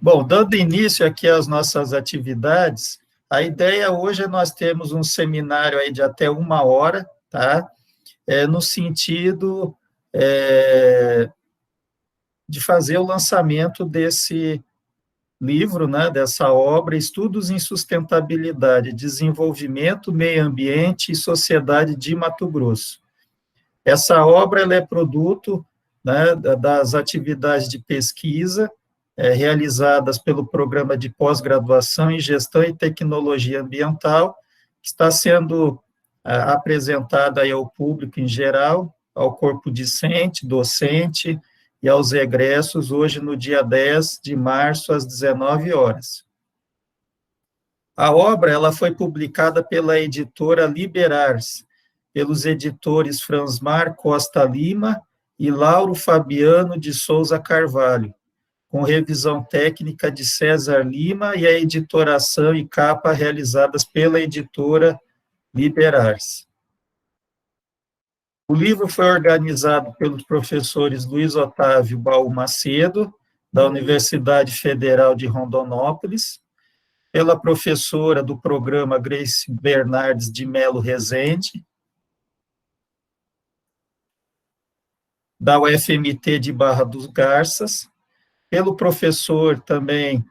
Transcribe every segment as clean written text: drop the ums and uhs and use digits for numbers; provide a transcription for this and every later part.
Bom, dando início aqui às nossas atividades, a ideia hoje é nós termos um seminário aí de até 1 hora, tá? No sentido de fazer o lançamento desse livro, né, dessa obra, Estudos em Sustentabilidade, Desenvolvimento, Meio Ambiente e Sociedade de Mato Grosso. Essa obra ela é produto, né, das atividades de pesquisa realizadas pelo Programa de Pós-Graduação em Gestão e Tecnologia Ambiental, que está sendo apresentada aí ao público em geral, ao corpo discente, docente e aos egressos, hoje no dia 10 de março, às 19 horas. A obra ela foi publicada pela editora Liberars, pelos editores Fransmar Costa Lima e Lauro Fabiano de Souza Carvalho, com revisão técnica de César Lima e a editoração e capa realizadas pela editora Liberars. O livro foi organizado pelos professores Luiz Otávio Baú Macedo, da Universidade Federal de Rondonópolis, pela professora do programa Grace Bernardes de Melo Rezende, da UFMT de Barra dos Garças, pelo professor também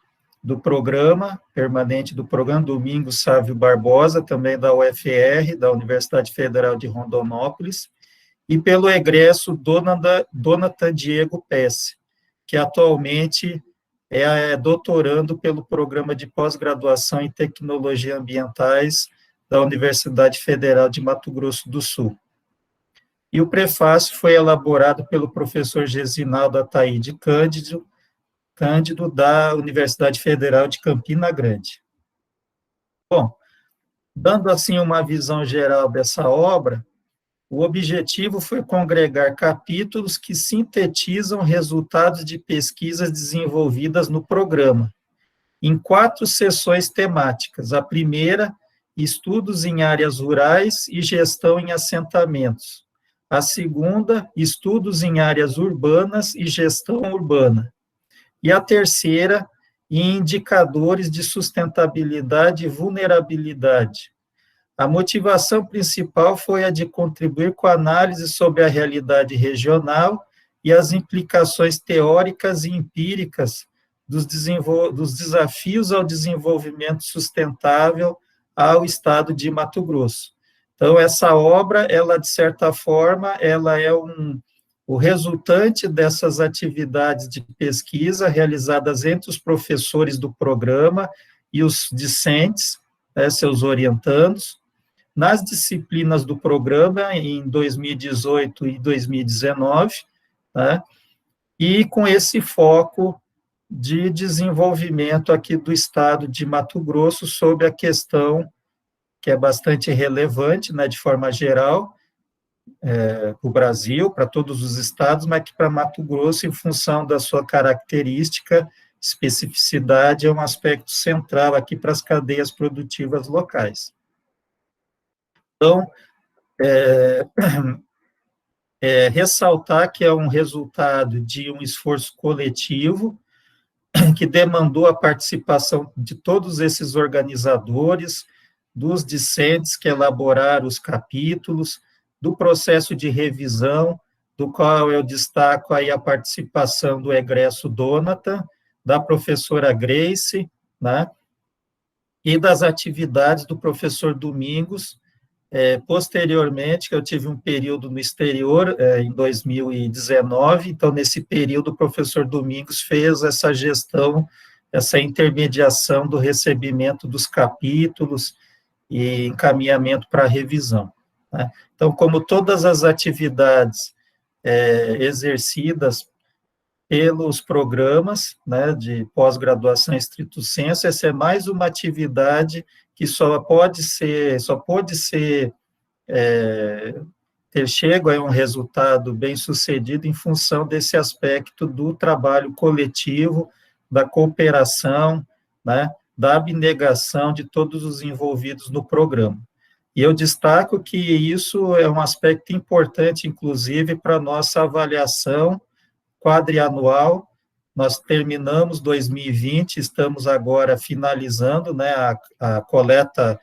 do programa, permanente do programa, Domingos Sávio Barbosa, também da UFR, da Universidade Federal de Rondonópolis, e pelo egresso Donatan Diego Pesce, que atualmente é doutorando pelo Programa de Pós-Graduação em Tecnologia Ambientais da Universidade Federal de Mato Grosso do Sul. E o prefácio foi elaborado pelo professor Gesinaldo Ataíde Cândido, da Universidade Federal de Campina Grande. Bom, dando assim uma visão geral dessa obra, o objetivo foi congregar capítulos que sintetizam resultados de pesquisas desenvolvidas no programa, em 4 seções temáticas. A primeira, estudos em áreas rurais e gestão em assentamentos. A segunda, estudos em áreas urbanas e gestão urbana. E a terceira, em indicadores de sustentabilidade e vulnerabilidade. A motivação principal foi a de contribuir com a análise sobre a realidade regional e as implicações teóricas e empíricas dos desafios ao desenvolvimento sustentável ao estado de Mato Grosso. Então, essa obra, ela, de certa forma, ela é o resultante dessas atividades de pesquisa realizadas entre os professores do programa e os discentes, seus orientandos, nas disciplinas do programa em 2018 e 2019, né, e com esse foco de desenvolvimento aqui do estado de Mato Grosso sobre a questão que é bastante relevante, né, de forma geral, para o Brasil, para todos os estados, mas que para Mato Grosso, em função da sua característica, especificidade, é um aspecto central aqui para as cadeias produtivas locais. Então, ressaltar que é um resultado de um esforço coletivo que demandou a participação de todos esses organizadores, dos discentes que elaboraram os capítulos, do processo de revisão, do qual eu destaco aí a participação do egresso Donatan, da professora Grace, né, e das atividades do professor Domingos. Posteriormente, eu tive um período no exterior, em 2019, então, nesse período, o professor Domingos fez essa gestão, essa intermediação do recebimento dos capítulos e encaminhamento para a revisão, né? Então, como todas as atividades exercidas pelos programas, né, de pós-graduação estrito sensu, essa é mais uma atividade que só pôde ter chego a um resultado bem sucedido em função desse aspecto do trabalho coletivo, da cooperação, né, da abnegação de todos os envolvidos no programa. E eu destaco que isso é um aspecto importante, inclusive, para a nossa avaliação quadrianual nós terminamos 2020, estamos agora finalizando, né, a coleta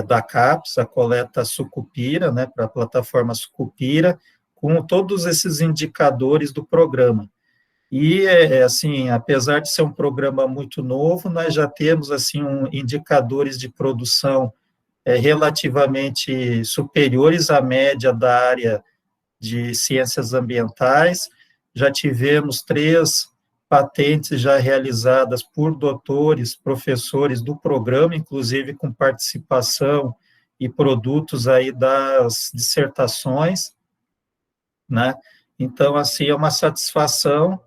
da CAPES, a coleta Sucupira, né, para a plataforma Sucupira, com todos esses indicadores do programa. E, assim, apesar de ser um programa muito novo, nós já temos, assim, indicadores de produção relativamente superiores à média da área de ciências ambientais. Já tivemos 3 patentes já realizadas por doutores, professores do programa, inclusive com participação e produtos aí das dissertações, né? Então, assim, é uma satisfação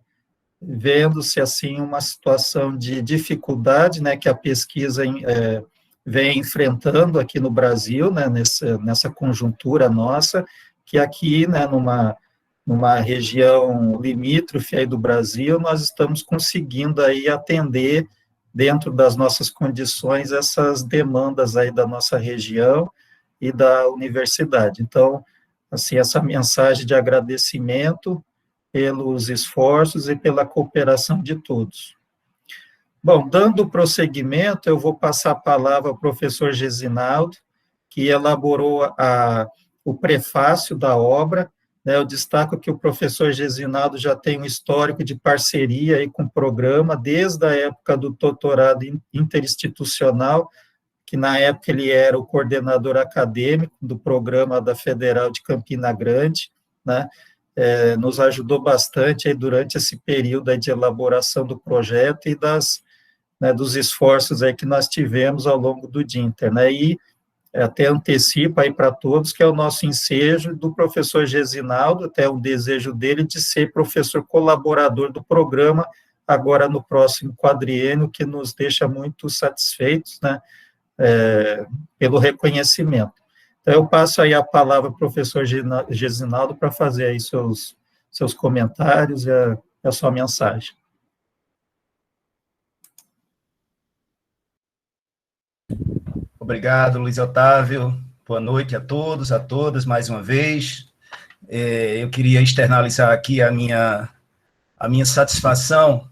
vendo-se, assim, uma situação de dificuldade, né, que a pesquisa vem enfrentando aqui no Brasil, né, nessa conjuntura nossa, que aqui, né, numa região limítrofe aí do Brasil, nós estamos conseguindo aí atender, dentro das nossas condições, essas demandas aí da nossa região e da universidade. Então, assim, essa mensagem de agradecimento pelos esforços e pela cooperação de todos. Bom, dando prosseguimento, eu vou passar a palavra ao professor Gesinaldo, que elaborou o prefácio da obra, né. Eu destaco que o professor Gesinaldo já tem um histórico de parceria aí com o programa, desde a época do doutorado interinstitucional, que na época ele era o coordenador acadêmico do programa da Federal de Campina Grande, né. Nos ajudou bastante aí durante esse período aí de elaboração do projeto e dos esforços aí que nós tivemos ao longo do DINTER, né, e até antecipo aí para todos que é o nosso ensejo do professor Gesinaldo, até o desejo dele de ser professor colaborador do programa, agora no próximo quadriênio, que nos deixa muito satisfeitos, né, pelo reconhecimento. Então, eu passo aí a palavra ao professor Gesinaldo para fazer aí seus comentários e a sua mensagem. Obrigado, Luiz Otávio. Boa noite a todos, a todas, mais uma vez. Eu queria externalizar aqui a minha satisfação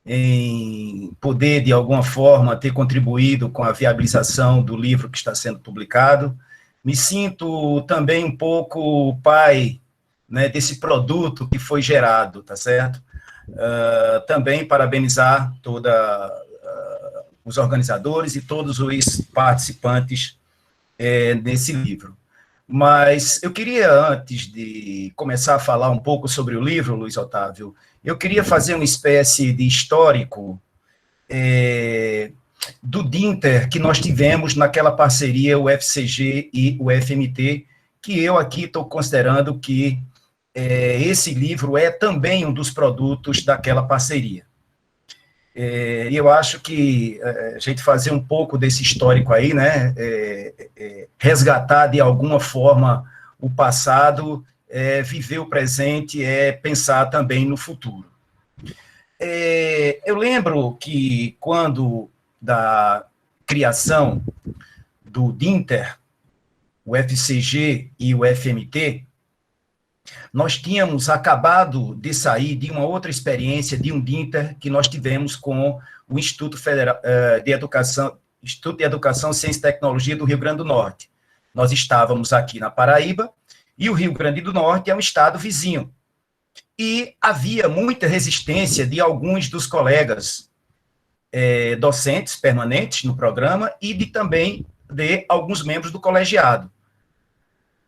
em poder, de alguma forma, ter contribuído com a viabilização do livro que está sendo publicado. Me sinto também um pouco pai, né, desse produto que foi gerado, tá certo? Também parabenizar os organizadores e todos os participantes desse livro. Mas eu queria, antes de começar a falar um pouco sobre o livro, Luiz Otávio, eu queria fazer uma espécie de histórico do DINTER que nós tivemos naquela parceria, o FCG e o FMT, que eu aqui estou considerando que esse livro é também um dos produtos daquela parceria. E eu acho que a gente fazer um pouco desse histórico aí, né, resgatar de alguma forma o passado, viver o presente, pensar também no futuro. Eu lembro que quando da criação do DINTER, o FCG e o FMT, nós tínhamos acabado de sair de uma outra experiência, de um DINTER que nós tivemos com o Instituto de Educação, Ciência e Tecnologia do Rio Grande do Norte. Nós estávamos aqui na Paraíba, e o Rio Grande do Norte é um estado vizinho. E havia muita resistência de alguns dos colegas docentes permanentes no programa e também de alguns membros do colegiado.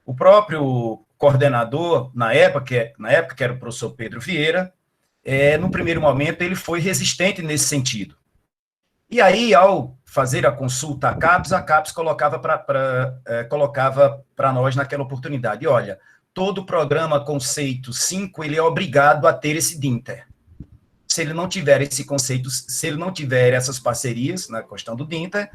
O próprio coordenador, na época que era o professor Pedro Vieira, no primeiro momento ele foi resistente nesse sentido. E aí, ao fazer a consulta à CAPES, a CAPES colocava para nós naquela oportunidade, olha, todo programa conceito 5, ele é obrigado a ter esse DINTER. Se ele não tiver esse conceito, se ele não tiver essas parcerias na questão do DINTER,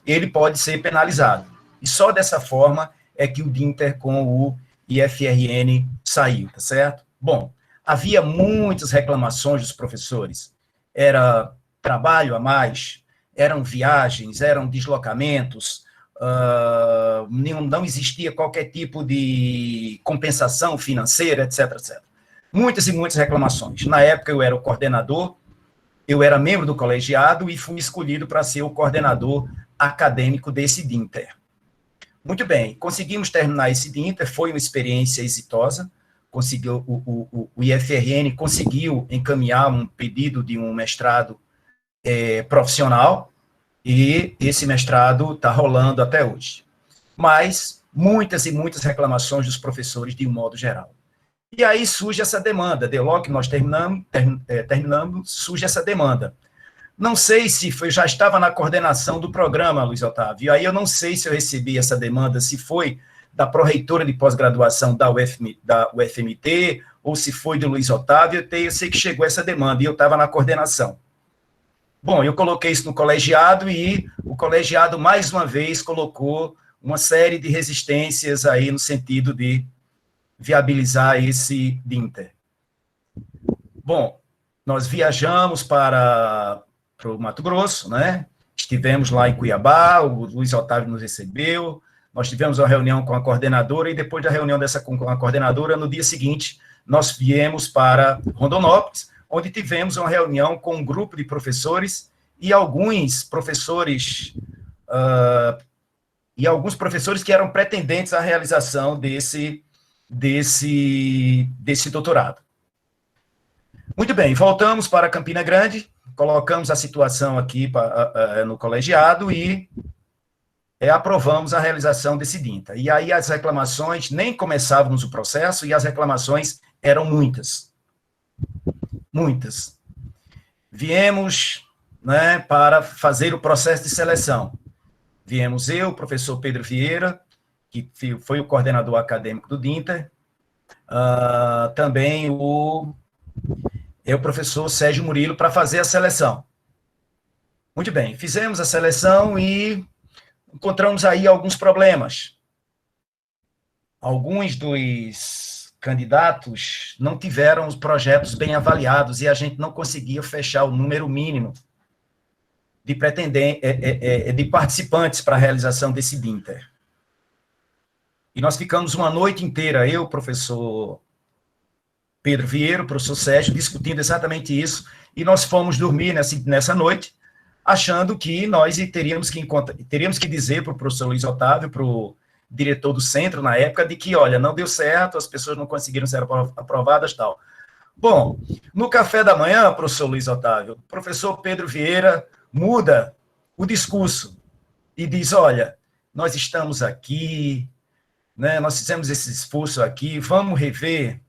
ele pode ser penalizado. E só dessa forma é que o DINTER com o IFRN saiu, tá certo? Bom, havia muitas reclamações dos professores. Era trabalho a mais, eram viagens, eram deslocamentos, não existia qualquer tipo de compensação financeira, etc, etc. Muitas e muitas reclamações. Na época eu era o coordenador, eu era membro do colegiado e fui escolhido para ser o coordenador acadêmico desse DINTER. Muito bem, conseguimos terminar esse DINTER, foi uma experiência exitosa, conseguiu, o IFRN conseguiu encaminhar um pedido de um mestrado profissional, e esse mestrado está rolando até hoje. Mas muitas e muitas reclamações dos professores de um modo geral. E aí surge essa demanda, logo que nós terminamos, surge essa demanda. Não sei se eu já estava na coordenação do programa, Luiz Otávio, e aí eu não sei se eu recebi essa demanda, se foi da pró-reitora de pós-graduação da UFMT, ou se foi do Luiz Otávio, eu sei que chegou essa demanda, e eu estava na coordenação. Bom, eu coloquei isso no colegiado, e o colegiado, mais uma vez, colocou uma série de resistências aí no sentido de viabilizar esse DINTER. Bom, nós viajamos para o Mato Grosso, né? Estivemos lá em Cuiabá, o Luiz Otávio nos recebeu, nós tivemos uma reunião com a coordenadora, e depois da reunião com a coordenadora, no dia seguinte, nós viemos para Rondonópolis, onde tivemos uma reunião com um grupo de professores e alguns professores que eram pretendentes à realização desse doutorado. Muito bem, voltamos para Campina Grande, colocamos a situação aqui no colegiado e aprovamos a realização desse DINTER. E aí as reclamações, nem começávamos o processo, e as reclamações eram muitas. Muitas. Viemos, né, para fazer o processo de seleção. Viemos eu, o professor Pedro Vieira, que foi o coordenador acadêmico do DINTER, também o professor Sérgio Murilo, para fazer a seleção. Muito bem, fizemos a seleção e encontramos aí alguns problemas. Alguns dos candidatos não tiveram os projetos bem avaliados e a gente não conseguia fechar o número mínimo de participantes para a realização desse DINTER. E nós ficamos uma noite inteira, eu, o professor Pedro Vieira, o professor Sérgio, discutindo exatamente isso, e nós fomos dormir nessa noite, achando que nós teríamos que dizer para o professor Luiz Otávio, para o diretor do centro, na época, de que, olha, não deu certo, as pessoas não conseguiram ser aprovadas, tal. Bom, no café da manhã, professor Luiz Otávio, o professor Pedro Vieira muda o discurso e diz, olha, nós estamos aqui, né, nós fizemos esse esforço aqui, vamos rever.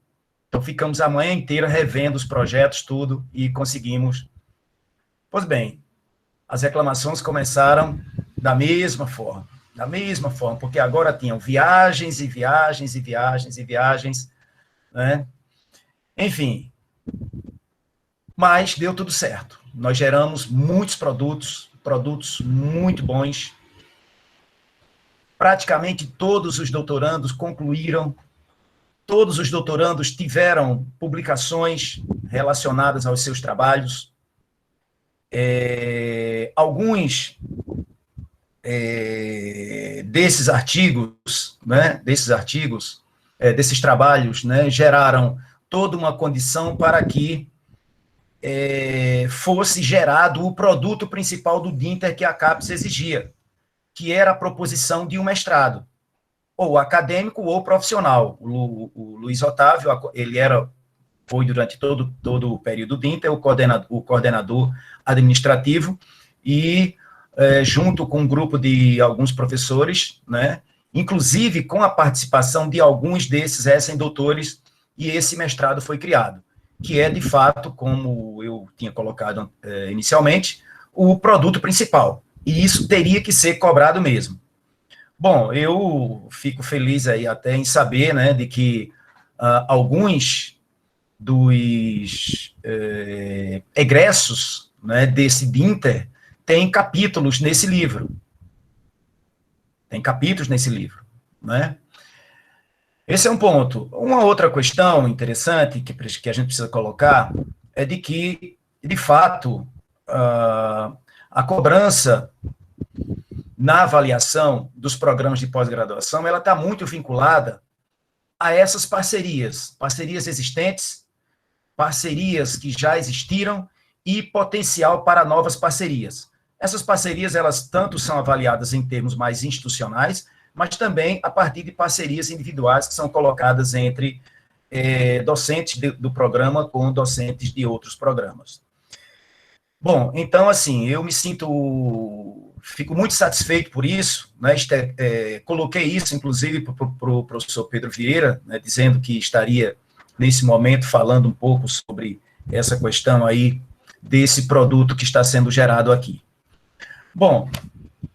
Então, ficamos a manhã inteira revendo os projetos, tudo, e conseguimos. Pois bem, as reclamações começaram da mesma forma, porque agora tinham viagens e viagens e viagens e viagens, né? Enfim, mas deu tudo certo. Nós geramos muitos produtos muito bons. Praticamente todos os doutorandos concluíram, todos os doutorandos tiveram publicações relacionadas aos seus trabalhos. Alguns desses artigos, né, desses trabalhos, né, geraram toda uma condição para que fosse gerado o produto principal do DINTER que a CAPES exigia, que era a proposição de um mestrado, ou acadêmico ou profissional. O Luiz Otávio, foi durante todo o período do DINTER o coordenador administrativo, e junto com um grupo de alguns professores, né, inclusive com a participação de alguns desses recém-doutores, e esse mestrado foi criado, que é, de fato, como eu tinha colocado inicialmente, o produto principal, e isso teria que ser cobrado mesmo. Bom, eu fico feliz aí até em saber, né, de que alguns dos egressos, né, desse DINTER têm capítulos nesse livro. Né? Esse é um ponto. Uma outra questão interessante que a gente precisa colocar é de que, de fato, a cobrança na avaliação dos programas de pós-graduação, ela está muito vinculada a essas parcerias existentes parcerias que já existiram e potencial para novas parcerias. Essas parcerias, elas tanto são avaliadas em termos mais institucionais, mas também a partir de parcerias individuais que são colocadas entre docentes do programa com docentes de outros programas. Bom, então, assim, eu fico muito satisfeito por isso, né, coloquei isso, inclusive, para o professor Pedro Vieira, né, dizendo que estaria, nesse momento, falando um pouco sobre essa questão aí, desse produto que está sendo gerado aqui. Bom,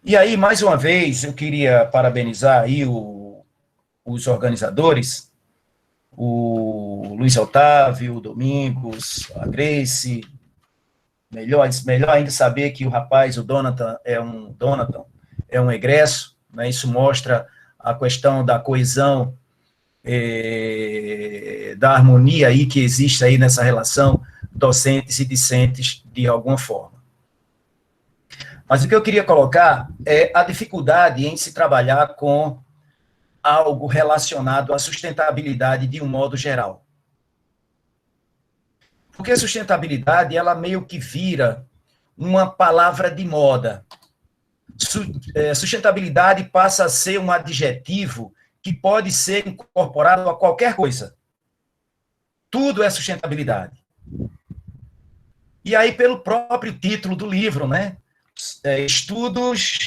e aí, mais uma vez, eu queria parabenizar aí os organizadores, o Luiz Otávio, o Domingos, a Grace. Melhor ainda saber que o rapaz, o Donatan, é um egresso, né? Isso mostra a questão da coesão, da harmonia aí que existe aí nessa relação docentes e discentes de alguma forma. Mas o que eu queria colocar é a dificuldade em se trabalhar com algo relacionado à sustentabilidade de um modo geral. Porque a sustentabilidade, ela meio que vira uma palavra de moda. Sustentabilidade passa a ser um adjetivo que pode ser incorporado a qualquer coisa. Tudo é sustentabilidade. E aí, pelo próprio título do livro, né? Estudos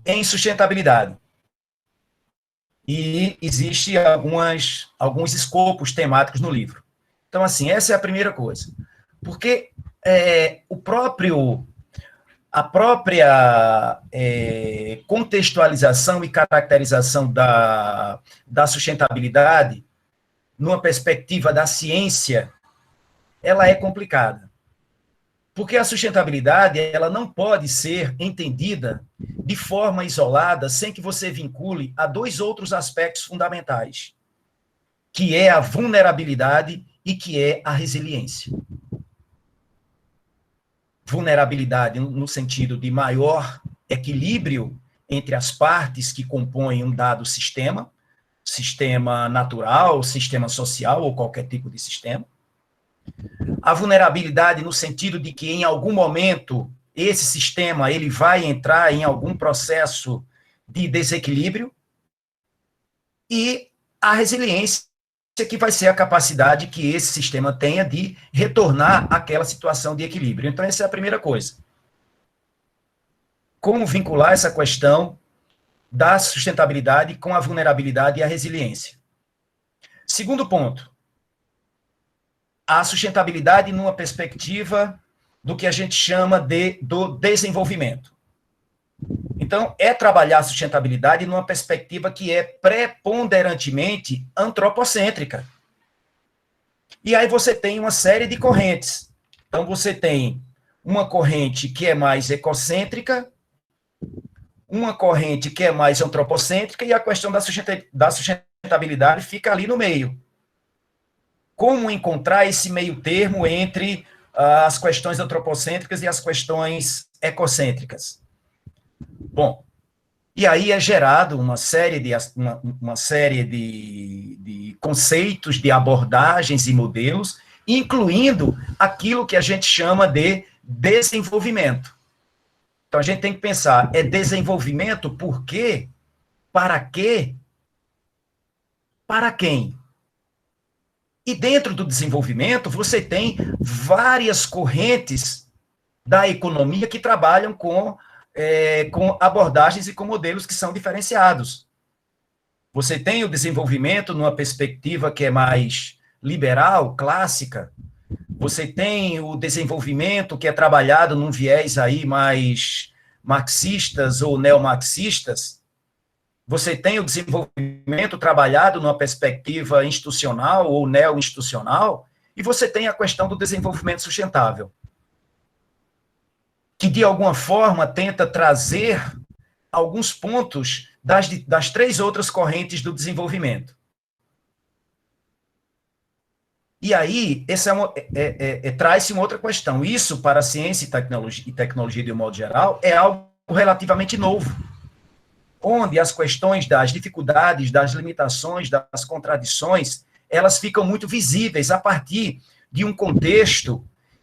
em sustentabilidade. E existem alguns escopos temáticos no livro. Então, assim, essa é a primeira coisa. Porque a própria contextualização e caracterização da sustentabilidade, numa perspectiva da ciência, ela é complicada. Porque a sustentabilidade, ela não pode ser entendida de forma isolada, sem que você vincule a dois outros aspectos fundamentais, que é a vulnerabilidade e que é a resiliência. Vulnerabilidade no sentido de maior equilíbrio entre as partes que compõem um dado sistema natural, sistema social ou qualquer tipo de sistema. A vulnerabilidade no sentido de que em algum momento esse sistema ele vai entrar em algum processo de desequilíbrio. E a resiliência, que vai ser a capacidade que esse sistema tenha de retornar àquela situação de equilíbrio. Então, essa é a primeira coisa. Como vincular essa questão da sustentabilidade com a vulnerabilidade e a resiliência? Segundo ponto, a sustentabilidade numa perspectiva do que a gente chama do desenvolvimento. Então, é trabalhar a sustentabilidade numa perspectiva que é preponderantemente antropocêntrica. E aí você tem uma série de correntes. Então, você tem uma corrente que é mais ecocêntrica, uma corrente que é mais antropocêntrica, e a questão da sustentabilidade fica ali no meio. Como encontrar esse meio termo entre as questões antropocêntricas e as questões ecocêntricas? Bom, e aí é gerado uma série de conceitos, de abordagens e modelos, incluindo aquilo que a gente chama de desenvolvimento. Então, a gente tem que pensar, é desenvolvimento por quê? Para quê? Para quem? E dentro do desenvolvimento, você tem várias correntes da economia que trabalham com abordagens e com modelos que são diferenciados. Você tem o desenvolvimento numa perspectiva que é mais liberal, clássica. Você tem o desenvolvimento que é trabalhado num viés aí mais marxistas ou neomarxistas. Você tem o desenvolvimento trabalhado numa perspectiva institucional ou neo-institucional. E você tem a questão do desenvolvimento sustentável, que, de alguma forma, tenta trazer alguns pontos das três outras correntes do desenvolvimento. E aí, traz-se uma outra questão. Isso, para a ciência e tecnologia de um modo geral, é algo relativamente novo, onde as questões das dificuldades, das limitações, das contradições, elas ficam muito visíveis a partir de um contexto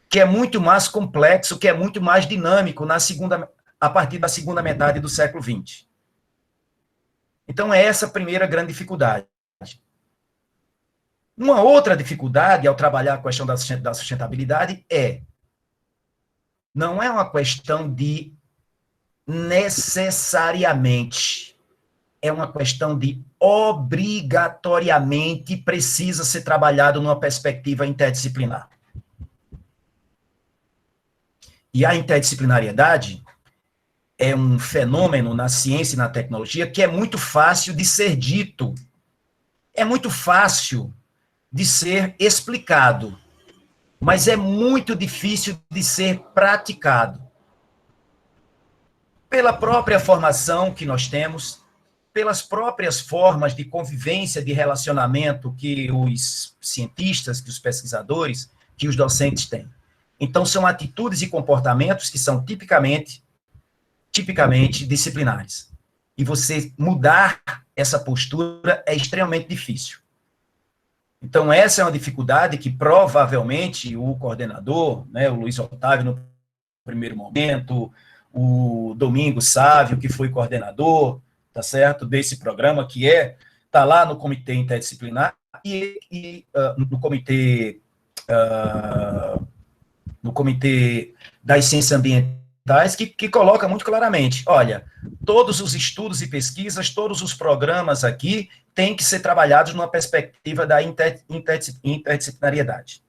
que é muito mais complexo, que é muito mais dinâmico a partir da segunda metade do século XX. Então, é essa a primeira grande dificuldade. Uma outra dificuldade ao trabalhar a questão da sustentabilidade não é uma questão de necessariamente, é uma questão de obrigatoriamente precisa ser trabalhado numa perspectiva interdisciplinar. E a interdisciplinariedade é um fenômeno na ciência e na tecnologia que é muito fácil de ser dito, é muito fácil de ser explicado, mas é muito difícil de ser praticado. Pela própria formação que nós temos, pelas próprias formas de convivência, de relacionamento que os cientistas, que os pesquisadores, que os docentes têm. Então, são atitudes e comportamentos que são tipicamente disciplinares. E você mudar essa postura é extremamente difícil. Então, essa é uma dificuldade que provavelmente o coordenador, né, o Luiz Otávio, no primeiro momento, o Domingos Sávio, que foi coordenador, tá certo, desse programa, que está lá no comitê interdisciplinar e no comitê das ciências ambientais, que coloca muito claramente, olha, todos os estudos e pesquisas, todos os programas aqui têm que ser trabalhados numa perspectiva da interdisciplinariedade.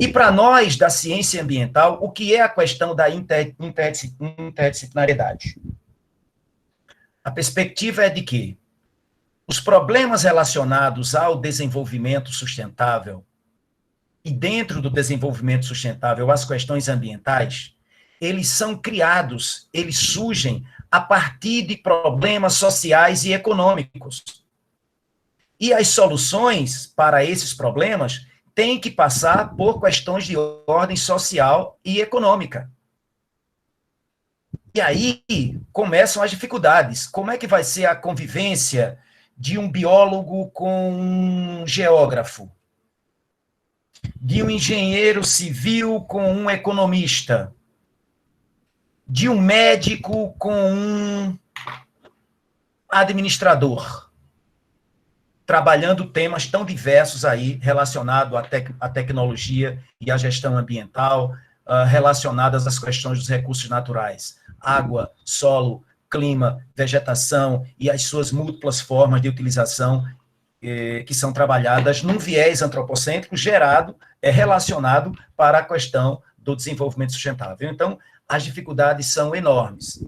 E para nós, da ciência ambiental, o que é a questão da interdisciplinariedade? A perspectiva é de que os problemas relacionados ao desenvolvimento sustentável e dentro do desenvolvimento sustentável as questões ambientais, eles são criados, eles surgem a partir de problemas sociais e econômicos. E as soluções para esses problemas têm que passar por questões de ordem social e econômica. E aí começam as dificuldades. Como é que vai ser a convivência de um biólogo com um geógrafo? De um engenheiro civil com um economista? De um médico com um administrador? Trabalhando temas tão diversos aí, relacionados à tecnologia e à gestão ambiental, relacionadas às questões dos recursos naturais. Água, solo, clima, vegetação e as suas múltiplas formas de utilização que são trabalhadas num viés antropocêntrico relacionado para a questão do desenvolvimento sustentável. Então, as dificuldades são enormes.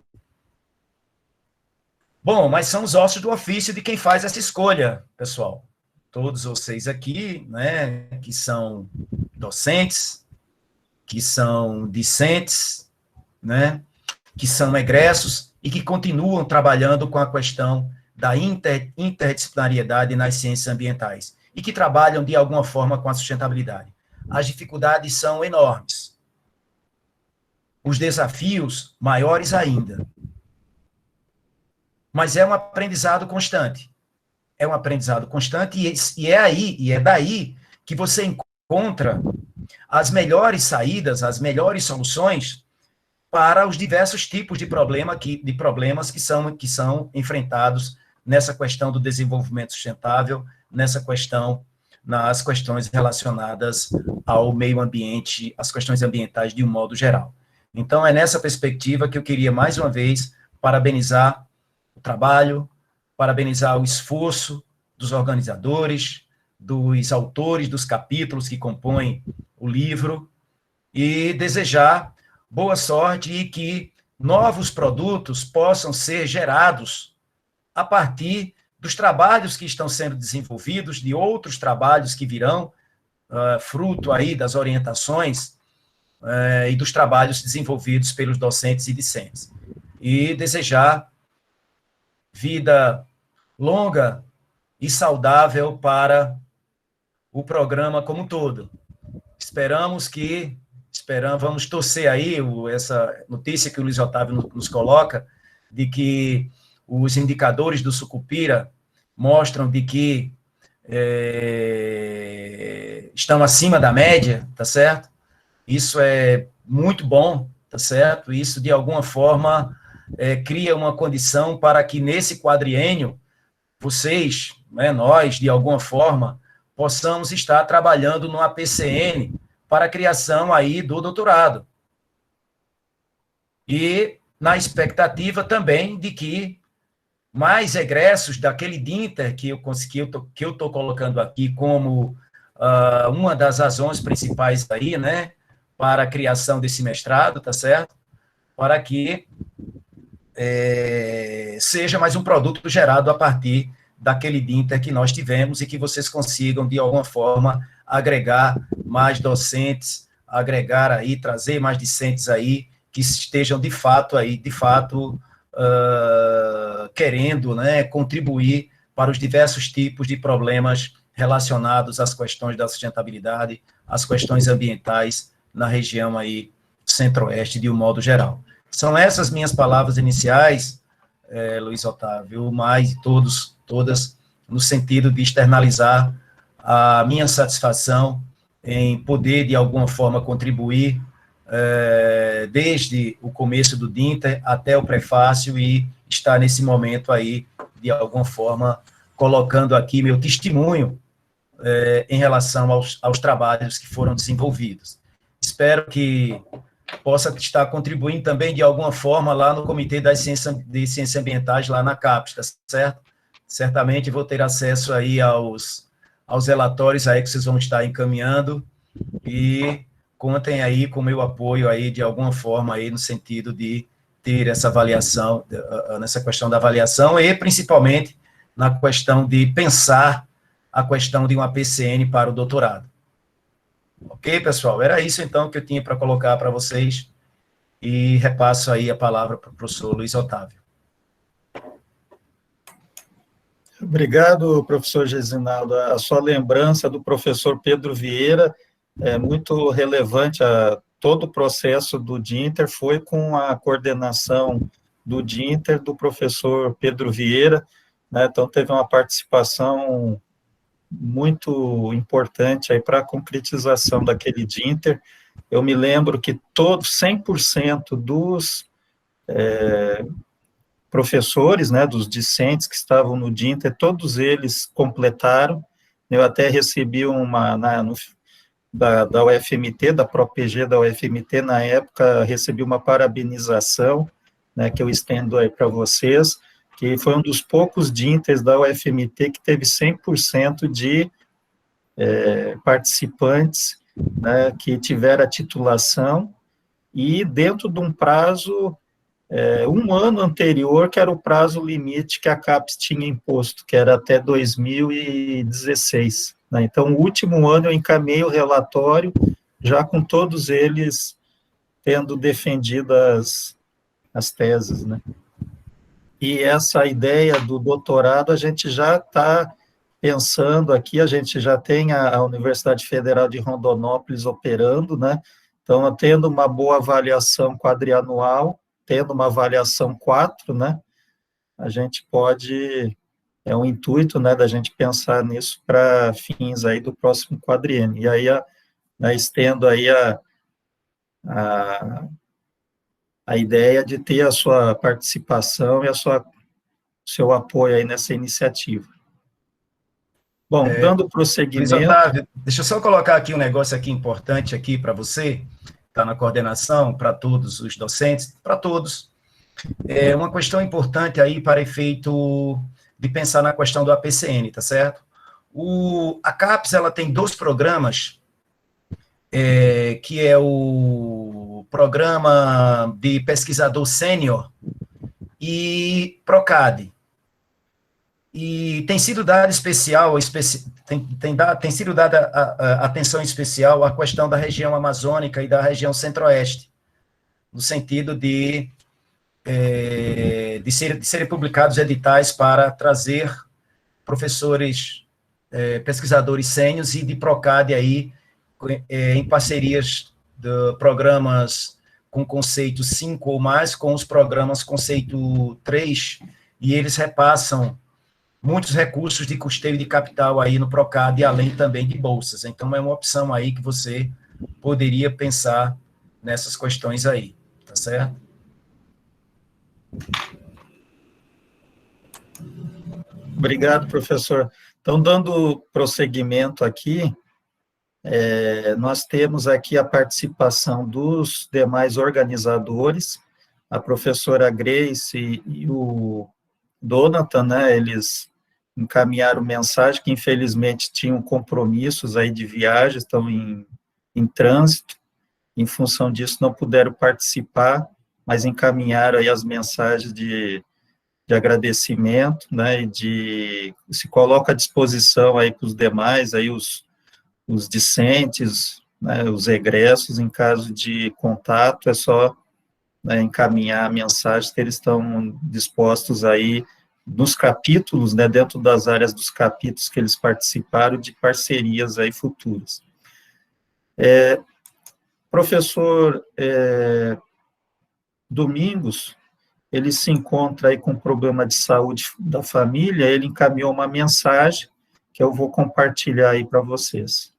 Bom, mas são os ossos do ofício de quem faz essa escolha, pessoal. Todos vocês aqui, né, que são docentes, que são discentes, né, que são egressos e que continuam trabalhando com a questão da interdisciplinariedade nas ciências ambientais e que trabalham, de alguma forma, com a sustentabilidade. As dificuldades são enormes. Os desafios, maiores ainda. Mas é um aprendizado constante. É um aprendizado constante e é daí que você encontra as melhores saídas, as melhores soluções para os diversos tipos de problemas que são enfrentados nessa questão do desenvolvimento sustentável, nas questões relacionadas ao meio ambiente, as questões ambientais de um modo geral. Então, é nessa perspectiva que eu queria, mais uma vez, parabenizar o trabalho, parabenizar o esforço dos organizadores, dos autores dos capítulos que compõem o livro, e desejar boa sorte e que novos produtos possam ser gerados a partir dos trabalhos que estão sendo desenvolvidos, de outros trabalhos que virão, fruto aí das orientações e dos trabalhos desenvolvidos pelos docentes e discentes. E desejar vida longa e saudável para o programa como um todo. Vamos torcer aí essa notícia que o Luiz Otávio nos coloca, de que os indicadores do Sucupira mostram de que estão acima da média, tá certo? Isso é muito bom, tá certo? Isso, de alguma forma, cria uma condição para que, nesse quadriênio, vocês, né, nós, de alguma forma, possamos estar trabalhando no APCN para a criação aí do doutorado. E na expectativa também de que mais egressos daquele DINTER que eu estou colocando aqui como uma das razões principais aí, né, para a criação desse mestrado, tá certo? Para que seja mais um produto gerado a partir daquele DINTER que nós tivemos e que vocês consigam, de alguma forma, agregar mais docentes, agregar aí, trazer mais discentes aí, que estejam de fato querendo, né, contribuir para os diversos tipos de problemas relacionados às questões da sustentabilidade, às questões ambientais na região aí centro-oeste de um modo geral. São essas minhas palavras iniciais, Luiz Otávio, mas todas no sentido de externalizar a minha satisfação em poder, de alguma forma, contribuir desde o começo do DINTER até o prefácio e estar nesse momento aí, de alguma forma, colocando aqui meu testemunho em relação aos trabalhos que foram desenvolvidos. Espero que possa estar contribuindo também, de alguma forma, lá no Comitê de Ciências Ambientais, lá na CAPES, tá certo? Certamente vou ter acesso aí aos relatórios aí que vocês vão estar encaminhando e contem aí com o meu apoio aí, de alguma forma, aí no sentido de ter essa avaliação, nessa questão da avaliação e, principalmente, na questão de pensar a questão de uma PCN para o doutorado. Ok, pessoal? Era isso, então, que eu tinha para colocar para vocês e repasso aí a palavra para o professor Luiz Otávio. Obrigado, professor Gesinaldo. A sua lembrança do professor Pedro Vieira é muito relevante. Todo o processo do DINTER foi com a coordenação do DINTER do professor Pedro Vieira, né? Então, teve uma participação muito importante aí para a concretização daquele DINTER. Eu me lembro que 100% dos professores, né, dos discentes que estavam no DINTER, todos eles completaram. Eu até recebi da UFMT, da ProPG da UFMT, na época, recebi uma parabenização, né, que eu estendo aí para vocês, que foi um dos poucos DINTERs da UFMT que teve 100% de participantes, né, que tiveram a titulação, e dentro de um prazo, um ano anterior, que era o prazo limite que a CAPES tinha imposto, que era até 2016. Né? Então, o último ano eu encaminhei o relatório, já com todos eles tendo defendido as teses, né? E essa ideia do doutorado, a gente já está pensando aqui, a gente já tem a Universidade Federal de Rondonópolis operando, né? Então, tendo uma boa avaliação quadrianual, tendo uma avaliação 4, né? A gente pode, um intuito, né, da gente pensar nisso para fins aí do próximo quadriênio. E aí, estendo aí a ideia de ter a sua participação e seu apoio aí nessa iniciativa. Bom, dando prosseguimento... Luiz Otávio, deixa eu só colocar aqui um negócio aqui importante aqui para você, está na coordenação, para todos os docentes, para todos. Uma questão importante aí para efeito de pensar na questão do APCN, tá certo? A CAPES, ela tem 2 programas, que é o programa de pesquisador sênior e PROCAD. E tem sido dada tem sido dada atenção especial à questão da região amazônica e da região centro-oeste, no sentido de serem publicados editais para trazer professores, pesquisadores sêniores e de PROCAD aí, em parcerias de programas com conceito 5 ou mais, com os programas conceito 3, e eles repassam muitos recursos de custeio de capital aí no Procad, além também de bolsas. Então, é uma opção aí que você poderia pensar nessas questões aí, tá certo? Obrigado, professor. Então, dando prosseguimento aqui, nós temos aqui a participação dos demais organizadores, a professora Grace e o Donatan, né, eles encaminharam mensagem que infelizmente tinham compromissos aí de viagem, estão em trânsito, em função disso não puderam participar, mas encaminharam aí as mensagens de agradecimento, né, e se coloca à disposição aí para os demais, aí os discentes, né, os egressos, em caso de contato, é só, né, encaminhar a mensagem que eles estão dispostos aí nos capítulos, né, dentro das áreas dos capítulos que eles participaram, de parcerias aí futuras. Professor Domingos, ele se encontra aí com problema de saúde da família, ele encaminhou uma mensagem que eu vou compartilhar aí para vocês.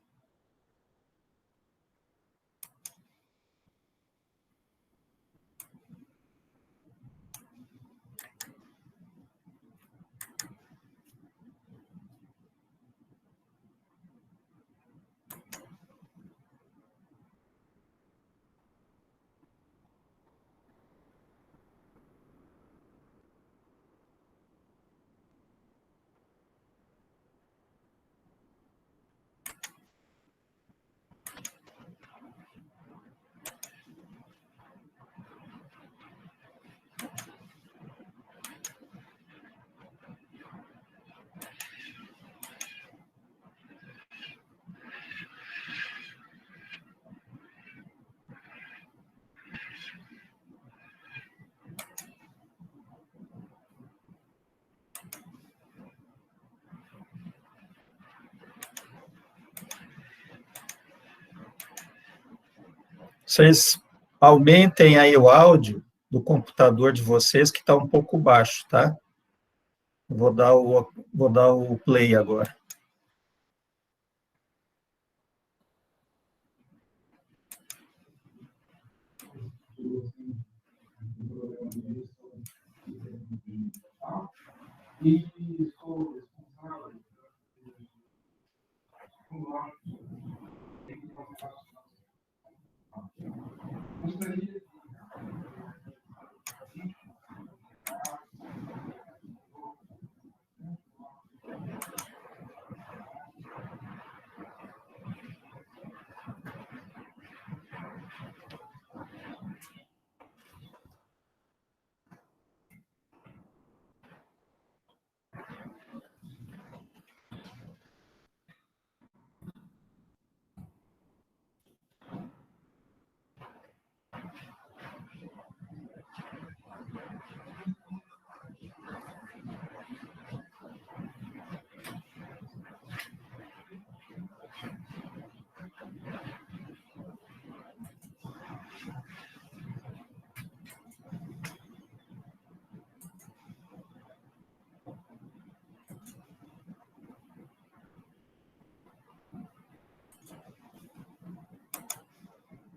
Vocês aumentem aí o áudio do computador de vocês, que está um pouco baixo, tá? Vou dar o play agora.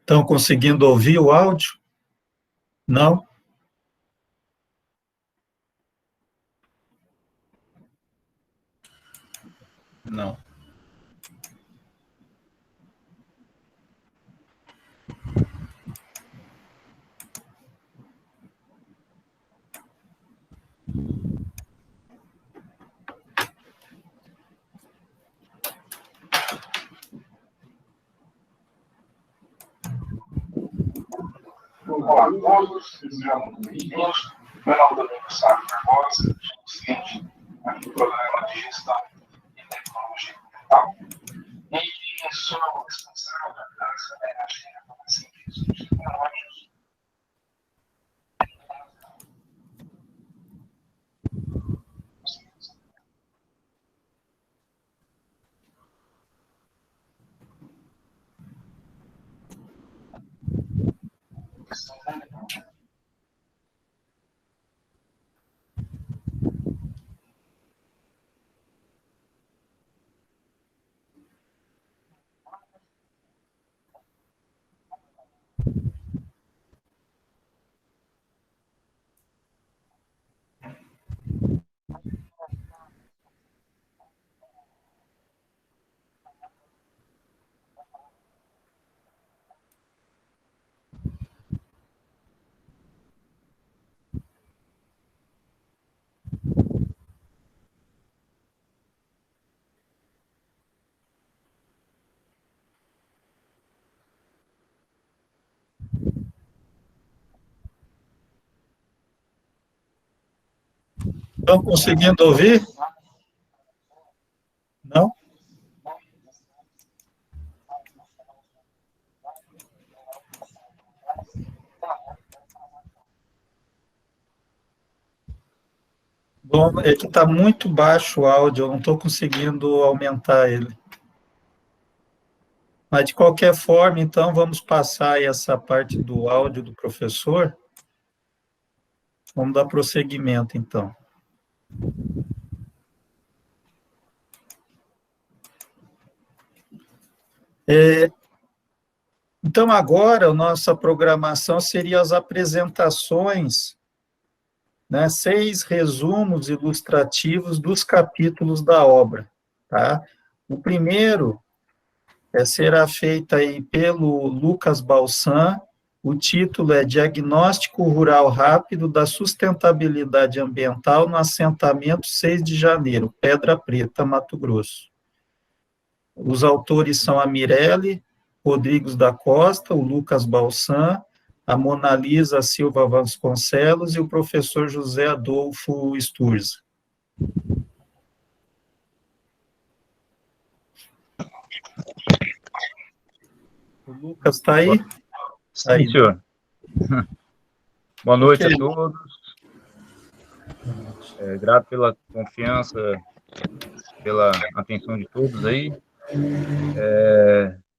Estão conseguindo ouvir o áudio? Não? Não. Olá a todos, sejam muito bem-vindos. Meu nome é Domingos Sávio Barbosa, sou docente aqui do programa de Gestão e Tecnologia Ambiental e sou responsável pela saberagem de informação de recursos tecnológicos. Estão conseguindo ouvir? Não? Bom, é que está muito baixo o áudio, eu não estou conseguindo aumentar ele. Mas, de qualquer forma, então, vamos passar aí essa parte do áudio do professor. Vamos dar prosseguimento, então. Então, agora, a nossa programação seria as apresentações, né, 6 resumos ilustrativos dos capítulos da obra, tá? O primeiro será feito aí pelo Lucas Balsan, o título é Diagnóstico Rural Rápido da Sustentabilidade Ambiental no Assentamento 6 de Janeiro, Pedra Preta, Mato Grosso. Os autores são a Mirelle Rodrigues da Costa, o Lucas Balsan, a Monalisa Silva Vasconcelos e o professor José Adolfo Sturza. O Lucas está aí? Sim, aí, senhor. Boa noite a todos. Grato pela confiança, pela atenção de todos aí.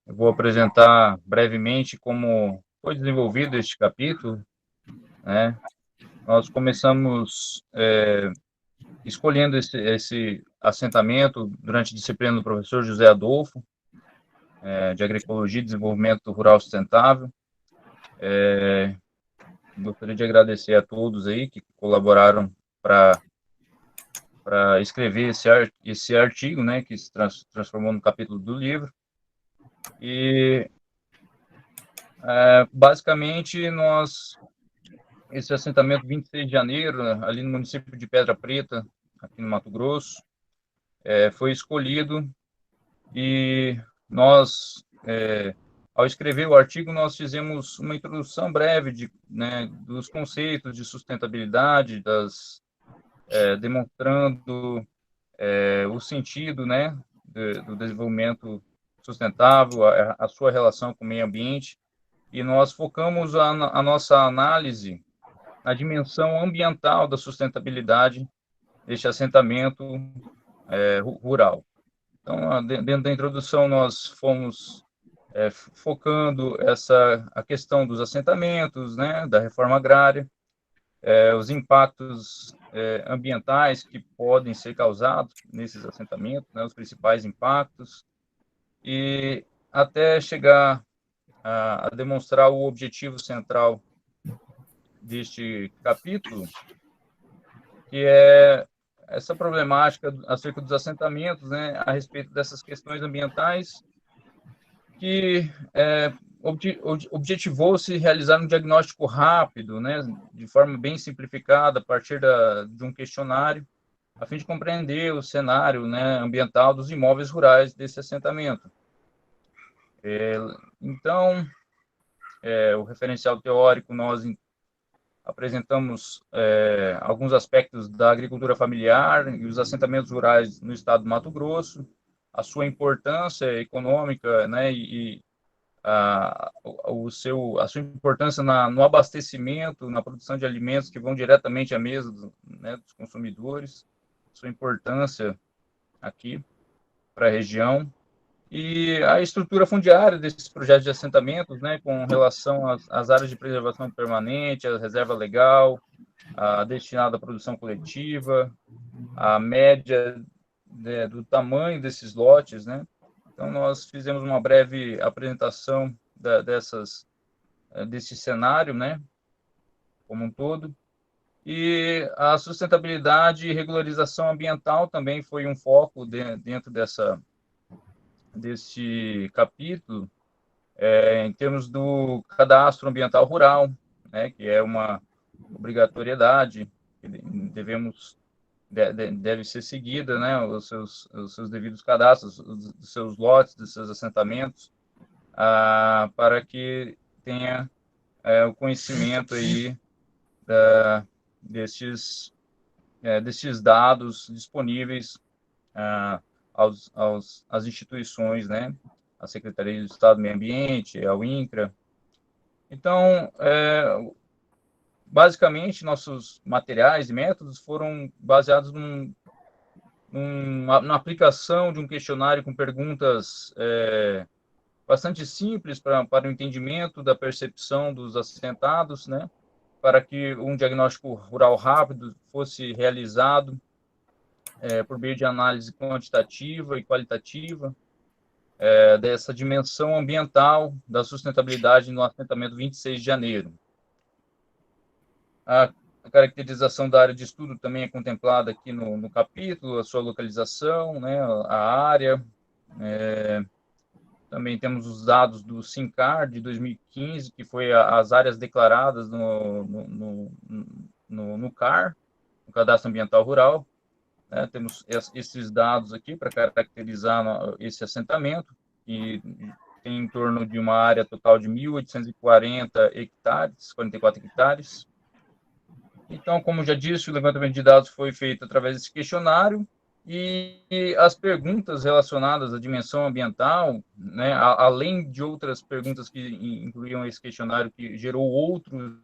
Eu vou apresentar brevemente como foi desenvolvido este capítulo, né? Nós começamos escolhendo esse assentamento durante a disciplina do professor José Adolfo, de Agroecologia e Desenvolvimento Rural Sustentável. Gostaria de agradecer a todos aí que colaboraram para escrever esse artigo, né, que se transformou no capítulo do livro. E, basicamente, esse assentamento 26 de janeiro, ali no município de Pedra Preta, aqui no Mato Grosso, foi escolhido e nós, ao escrever o artigo, nós fizemos uma introdução breve dos conceitos de sustentabilidade, demonstrando o sentido, né, do desenvolvimento sustentável, a sua relação com o meio ambiente, e nós focamos a nossa análise na dimensão ambiental da sustentabilidade deste assentamento rural. Então, dentro da introdução, nós fomos focando a questão dos assentamentos, né, da reforma agrária, os impactos ambientais que podem ser causados nesses assentamentos, né, os principais impactos, e até chegar a demonstrar o objetivo central deste capítulo, que é essa problemática acerca dos assentamentos, né, a respeito dessas questões ambientais, que objetivou-se realizar um diagnóstico rápido, né, de forma bem simplificada, a partir de um questionário, a fim de compreender o cenário, né, ambiental dos imóveis rurais desse assentamento. Então, o referencial teórico, nós apresentamos alguns aspectos da agricultura familiar e os assentamentos rurais no estado do Mato Grosso, a sua importância econômica, né, e a sua importância no abastecimento, na produção de alimentos que vão diretamente à mesa né, dos consumidores, sua importância aqui para a região, e a estrutura fundiária desses projetos de assentamentos, né, com relação às áreas de preservação permanente, a reserva legal, a destinada à produção coletiva, a média do tamanho desses lotes, né. Então, nós fizemos uma breve apresentação desse cenário, né, como um todo. E a sustentabilidade e regularização ambiental também foi um foco dentro desse capítulo, em termos do cadastro ambiental rural, né, que é uma obrigatoriedade, que deve ser seguida, né, os seus devidos cadastros, os seus lotes, dos seus assentamentos, para que tenha o conhecimento aí destes desses dados disponíveis às instituições, né? A Secretaria de Estado do Meio Ambiente, ao INCRA. Então, basicamente, nossos materiais e métodos foram baseados na aplicação de um questionário com perguntas bastante simples para o entendimento da percepção dos assentados, né? Para que um diagnóstico rural rápido fosse realizado por meio de análise quantitativa e qualitativa dessa dimensão ambiental da sustentabilidade no assentamento 26 de janeiro. A caracterização da área de estudo também é contemplada aqui no capítulo, a sua localização, né, a área. Também temos os dados do SINCAR de 2015, que foi as áreas declaradas no CAR, no Cadastro Ambiental Rural. Temos esses dados aqui para caracterizar esse assentamento, que tem em torno de uma área total de 1.840 hectares, 44 hectares. Então, como já disse, o levantamento de dados foi feito através desse questionário e as perguntas relacionadas à dimensão ambiental, né, além de outras perguntas que incluíam esse questionário, que gerou outro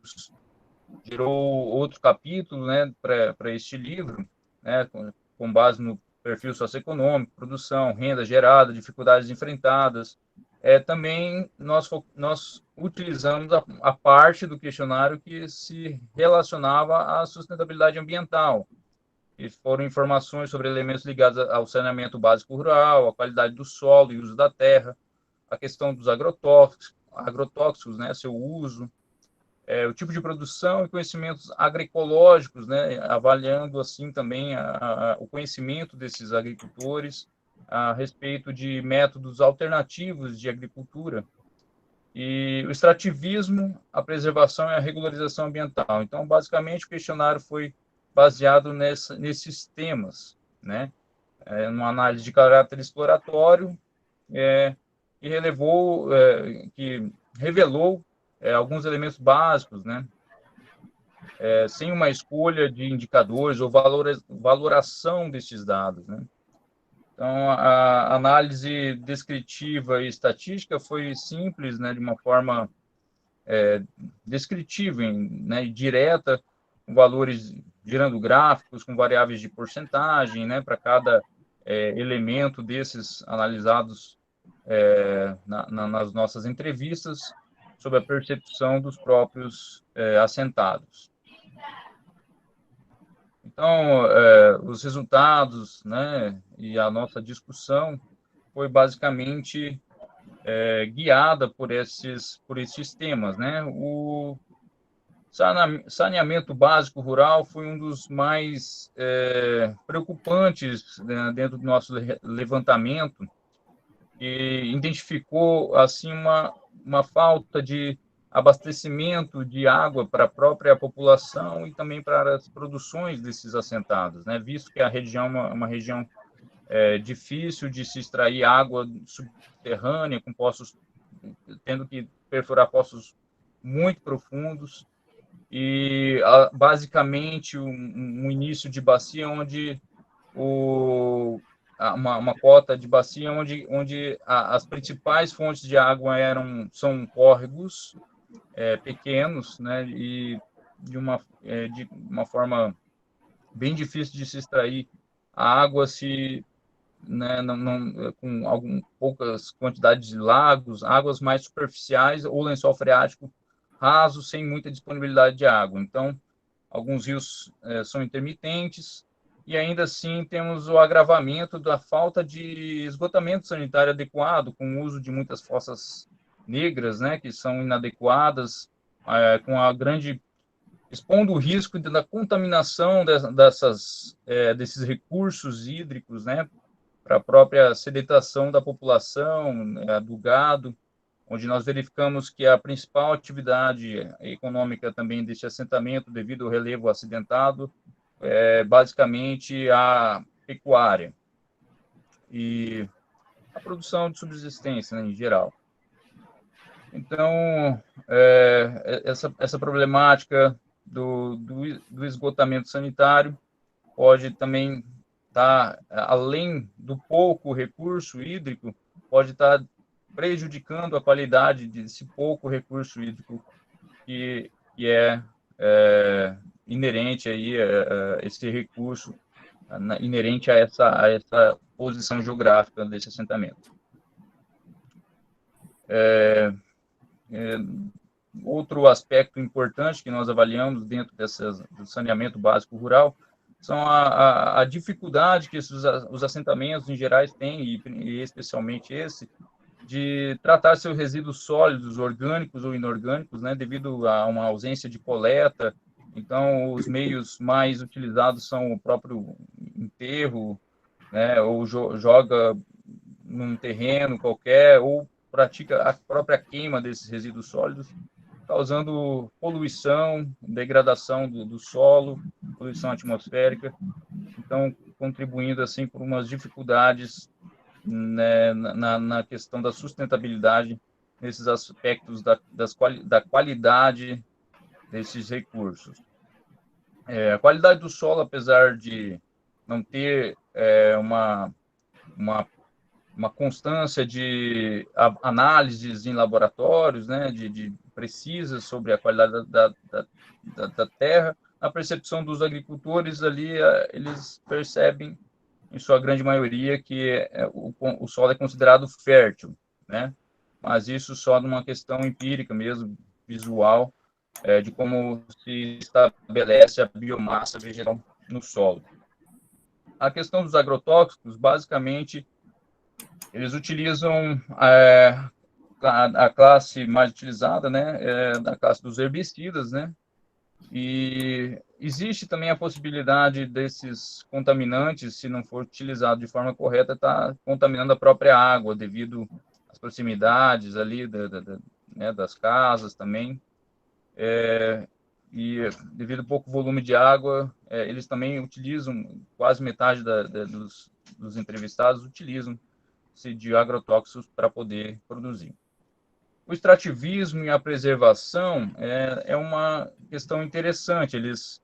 capítulo, né, para este livro, né, com base no perfil socioeconômico, produção, renda gerada, dificuldades enfrentadas. Também nós utilizamos a parte do questionário que se relacionava à sustentabilidade ambiental, e foram informações sobre elementos ligados ao saneamento básico rural, a qualidade do solo e uso da terra, a questão dos agrotóxicos, né, seu uso, o tipo de produção e conhecimentos agroecológicos, né, avaliando assim também o conhecimento desses agricultores a respeito de métodos alternativos de agricultura, e o extrativismo, a preservação e a regularização ambiental. Então, basicamente, o questionário foi baseado nesses temas, né, numa análise de caráter exploratório, que revelou alguns elementos básicos, né, sem uma escolha de indicadores ou valoração destes dados, né. Então, a análise descritiva e estatística foi simples, né, de uma forma descritiva, né, e direta, com valores gerando gráficos, com variáveis de porcentagem, né, para cada elemento desses analisados nas nossas entrevistas, sobre a percepção dos próprios assentados. Então, os resultados, né, e a nossa discussão foi basicamente guiada por esses temas, né? O saneamento básico rural foi um dos mais preocupantes, né, dentro do nosso levantamento, e identificou assim uma falta de abastecimento de água para a própria população e também para as produções desses assentados, né? Visto que a região é uma região difícil de se extrair água subterrânea, com poços, tendo que perfurar poços muito profundos, e basicamente um início de bacia onde uma cota de bacia onde as principais fontes de água são córregos pequenos, né, e de uma forma bem difícil de se extrair a água, né, com poucas quantidades de lagos, águas mais superficiais ou lençol freático raso, sem muita disponibilidade de água. Então, alguns rios são intermitentes, e ainda assim temos o agravamento da falta de esgotamento sanitário adequado, com o uso de muitas fossas negras, né, que são inadequadas, com a grande expondo o risco da contaminação desses recursos hídricos, né, para a própria sedentação da população, né, do gado, onde nós verificamos que a principal atividade econômica também deste assentamento, devido ao relevo acidentado, é basicamente a pecuária e a produção de subsistência, né, em geral. Então, essa problemática do esgotamento sanitário pode também estar, além do pouco recurso hídrico, pode estar prejudicando a qualidade desse pouco recurso hídrico que é inerente aí a esse recurso, inerente a essa posição geográfica desse assentamento. Outro aspecto importante que nós avaliamos dentro do saneamento básico rural são a dificuldade que os assentamentos em gerais têm, e especialmente esse, de tratar seus resíduos sólidos, orgânicos ou inorgânicos, né, devido a uma ausência de coleta. Então, os meios mais utilizados são o próprio enterro, né, ou joga num terreno qualquer, ou pratica a própria queima desses resíduos sólidos, causando poluição, degradação do solo, poluição atmosférica, então contribuindo assim por umas dificuldades, né, na questão da sustentabilidade nesses aspectos da qualidade desses recursos. A qualidade do solo, apesar de não ter uma constância de análises em laboratórios, né, de precisas sobre a qualidade da terra, a percepção dos agricultores ali, eles percebem, em sua grande maioria, que o solo é considerado fértil, né? Mas isso só numa questão empírica mesmo, visual, de como se estabelece a biomassa vegetal no solo. A questão dos agrotóxicos, basicamente, eles utilizam a classe mais utilizada, né, da classe dos herbicidas, né, e existe também a possibilidade desses contaminantes, se não for utilizado de forma correta, estar contaminando a própria água, devido às proximidades ali né, das casas também, e devido ao pouco volume de água, eles também utilizam, quase metade dos entrevistados utilizam-se de agrotóxicos para poder produzir. O extrativismo e a preservação é uma questão interessante. Eles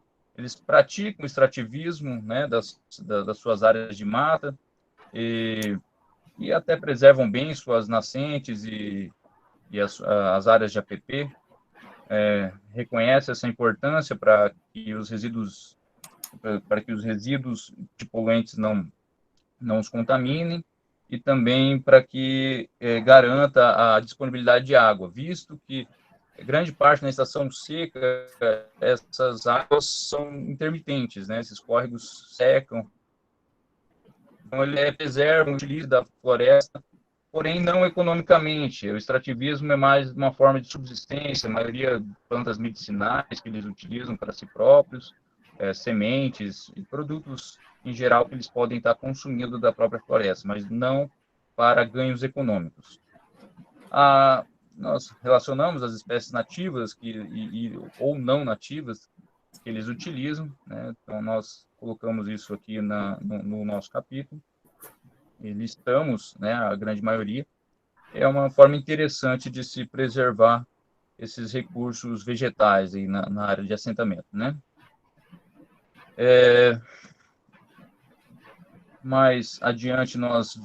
praticam o extrativismo, né, das suas áreas de mata e até preservam bem suas nascentes e as áreas de APP. Reconhece essa importância para que os resíduos de poluentes não os contaminem, e também para que garanta a disponibilidade de água, visto que grande parte na estação seca, essas águas são intermitentes, né? Esses córregos secam. Então, ele preserva, utiliza da floresta, porém não economicamente. O extrativismo é mais uma forma de subsistência, a maioria de plantas medicinais que eles utilizam para si próprios, sementes e produtos em geral que eles podem estar consumindo da própria floresta, mas não para ganhos econômicos. Nós relacionamos as espécies nativas ou não nativas que eles utilizam, né? Então, nós colocamos isso aqui no nosso capítulo, e listamos, né, a grande maioria. É uma forma interessante de se preservar esses recursos vegetais aí na área de assentamento, né? Mais adiante, nós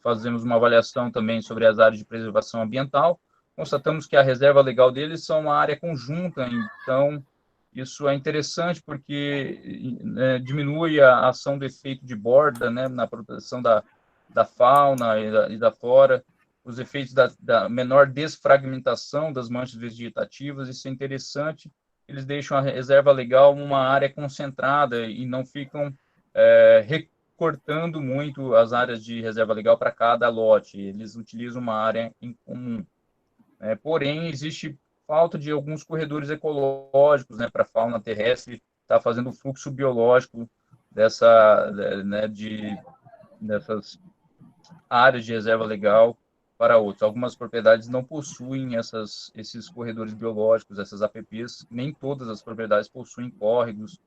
fazemos uma avaliação também sobre as áreas de preservação ambiental. Constatamos que a reserva legal deles são uma área conjunta, então isso é interessante porque diminui a ação do efeito de borda, né, na proteção da fauna e da flora, os efeitos da menor desfragmentação das manchas vegetativas. Isso é interessante. Eles deixam a reserva legal uma área concentrada e não ficam recortando muito as áreas de reserva legal para cada lote. Eles utilizam uma área em comum. Porém, existe falta de alguns corredores ecológicos, né, para a fauna terrestre estar fazendo o fluxo biológico dessas áreas de reserva legal para outros. Algumas propriedades não possuem esses corredores biológicos, essas APPs, nem todas as propriedades possuem córregos,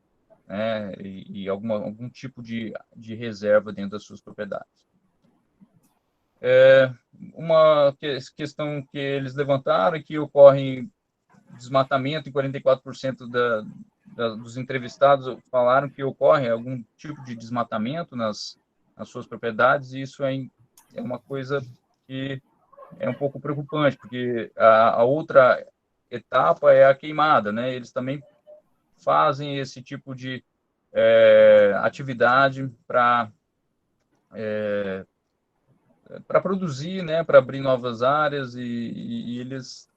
né, e algum tipo de reserva dentro das suas propriedades. Uma questão que eles levantaram é que ocorre desmatamento em 44% dos entrevistados falaram que ocorre algum tipo de desmatamento nas suas propriedades, e isso é uma coisa que é um pouco preocupante, porque a outra etapa é a queimada, né? Eles também fazem esse tipo de atividade para produzir, né? Para abrir novas áreas, e eles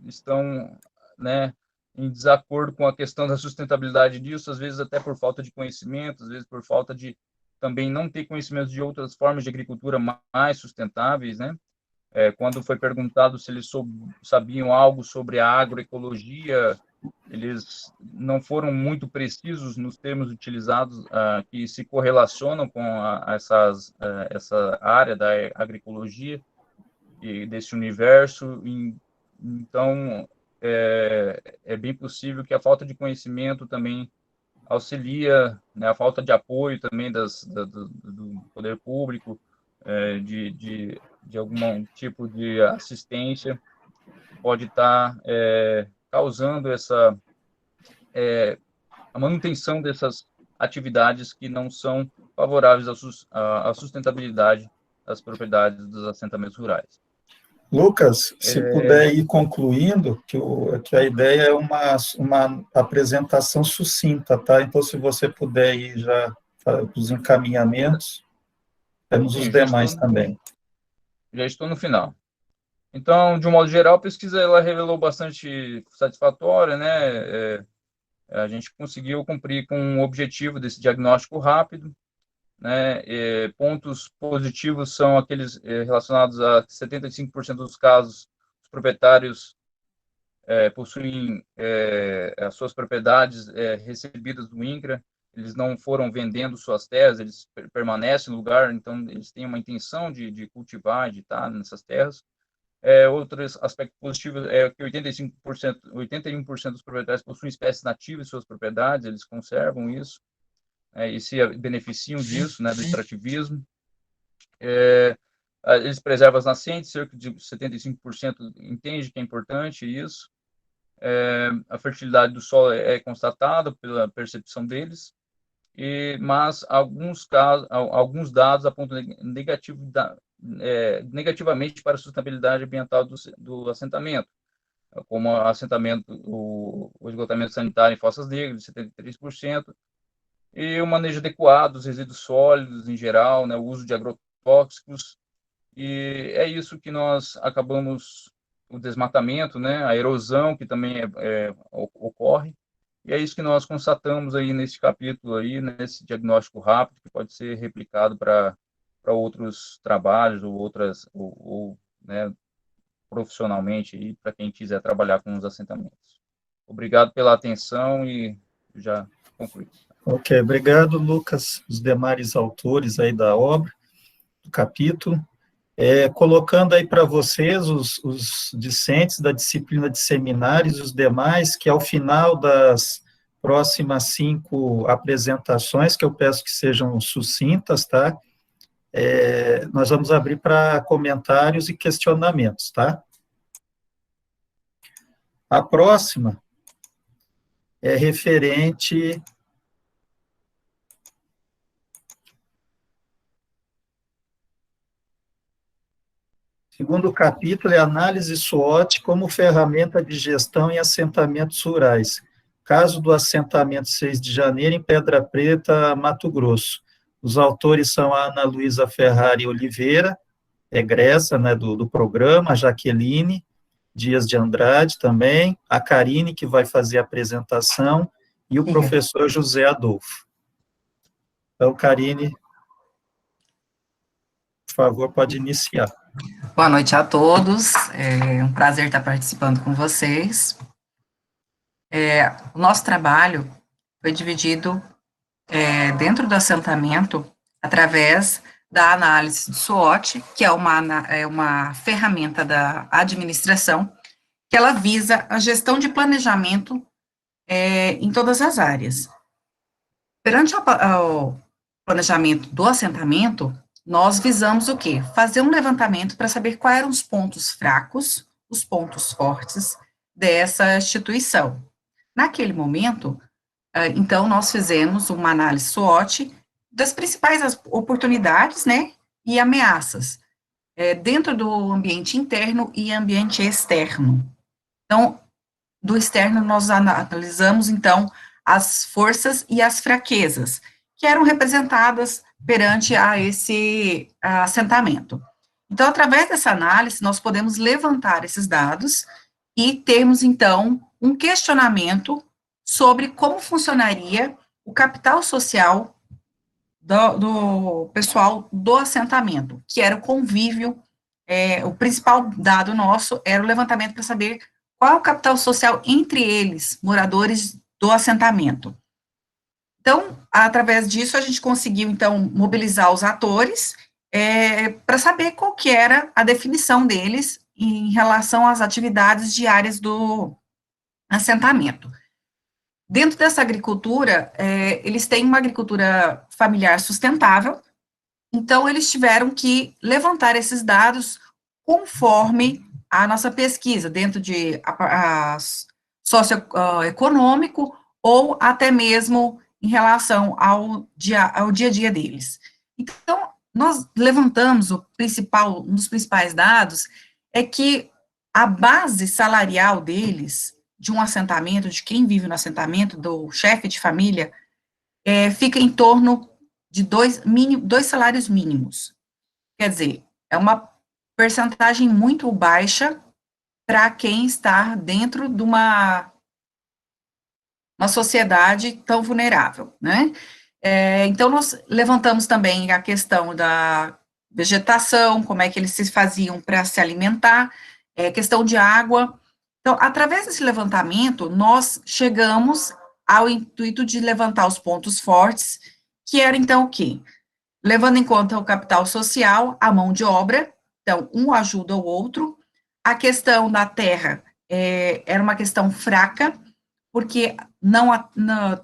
estão, né, em desacordo com a questão da sustentabilidade disso, às vezes até por falta de conhecimento, às vezes por falta de também não ter conhecimento de outras formas de agricultura mais sustentáveis, né? Quando foi perguntado se eles sabiam algo sobre a agroecologia, eles não foram muito precisos nos termos utilizados que se correlacionam com essa área da agroecologia e desse universo. Então, é bem possível que a falta de conhecimento também auxilia, né, a falta de apoio também do poder público, de algum tipo de assistência, pode estar causando a manutenção dessas atividades que não são favoráveis à sustentabilidade das propriedades dos assentamentos rurais. Lucas, se puder ir concluindo, que a ideia é uma apresentação sucinta, tá? Então, se você puder ir já para os encaminhamentos, temos os demais também. Já estou no final. Então, de um modo geral, a pesquisa ela revelou bastante satisfatória, né? A gente conseguiu cumprir com o objetivo desse diagnóstico rápido, né? Pontos positivos são aqueles relacionados a 75% dos casos, os proprietários possuem as suas propriedades recebidas do INCRA, eles não foram vendendo suas terras, eles permanecem no lugar, então eles têm uma intenção de cultivar, de estar nessas terras. Outro aspecto positivo é que 81% dos proprietários possuem espécies nativas em suas propriedades, eles conservam isso, e se beneficiam disso, né, do extrativismo. Eles preservam as nascentes, cerca de 75% entende que é importante isso. A fertilidade do solo é constatada pela percepção deles, mas alguns dados apontam negativamente para a sustentabilidade ambiental do assentamento, como o esgotamento sanitário em fossas negras, de 73%, e o manejo adequado dos resíduos sólidos em geral, né, o uso de agrotóxicos, e é isso que nós acabamos, o desmatamento, né, a erosão que também ocorre, e é isso que nós constatamos aí nesse capítulo, aí, nesse diagnóstico rápido, que pode ser replicado para outros trabalhos ou né, profissionalmente, para quem quiser trabalhar com os assentamentos. Obrigado pela atenção e já concluí. Ok, obrigado, Lucas, os demais autores aí da obra, do capítulo. Colocando aí para vocês os discentes da disciplina de seminários, os demais, que ao final das próximas 5 apresentações, que eu peço que sejam sucintas, tá? Nós vamos abrir para comentários e questionamentos, tá? A próxima é referente... Segundo capítulo é análise SWOT como ferramenta de gestão em assentamentos rurais. Caso do assentamento 6 de janeiro, em Pedra Preta, Mato Grosso. Os autores são a Ana Luísa Ferrari Oliveira, egressa, né, do programa, a Jaqueline Dias de Andrade também, a Karine, que vai fazer a apresentação, e o professor José Adolfo. Então, Karine, por favor, pode iniciar. Boa noite a todos, é um prazer estar participando com vocês. O nosso trabalho foi dividido dentro do assentamento através da análise do SWOT, que é uma ferramenta da administração, que ela visa a gestão de planejamento em todas as áreas. Perante o planejamento do assentamento, nós visamos o quê? Fazer um levantamento para saber quais eram os pontos fracos, os pontos fortes dessa instituição. Naquele momento, Então, nós fizemos uma análise SWOT das principais oportunidades, né, e ameaças, dentro do ambiente interno e ambiente externo. Então, do externo, nós analisamos, então, as forças e as fraquezas, que eram representadas perante a esse assentamento. Então, através dessa análise, nós podemos levantar esses dados e termos, então, um questionamento sobre como funcionaria o capital social do pessoal do assentamento, que era o convívio. O principal dado nosso era o levantamento para saber qual é o capital social entre eles, moradores do assentamento. Então, através disso, a gente conseguiu, então, mobilizar os atores para saber qual que era a definição deles em relação às atividades diárias do assentamento. Dentro dessa agricultura, eles têm uma agricultura familiar sustentável, então eles tiveram que levantar esses dados conforme a nossa pesquisa, dentro de socioeconômico ou até mesmo em relação ao dia a dia deles. Então, nós levantamos um dos principais dados é que a base salarial deles, de um assentamento, de quem vive no assentamento, do chefe de família, fica em torno de 2 salários mínimos. Quer dizer, é uma percentagem muito baixa para quem está dentro de uma sociedade tão vulnerável, né? Então, nós levantamos também a questão da vegetação, como é que eles se faziam para se alimentar, questão de água. Então, através desse levantamento, nós chegamos ao intuito de levantar os pontos fortes, que era, então, o quê? Levando em conta o capital social, a mão de obra, então, um ajuda o outro. A questão da terra era uma questão fraca, porque não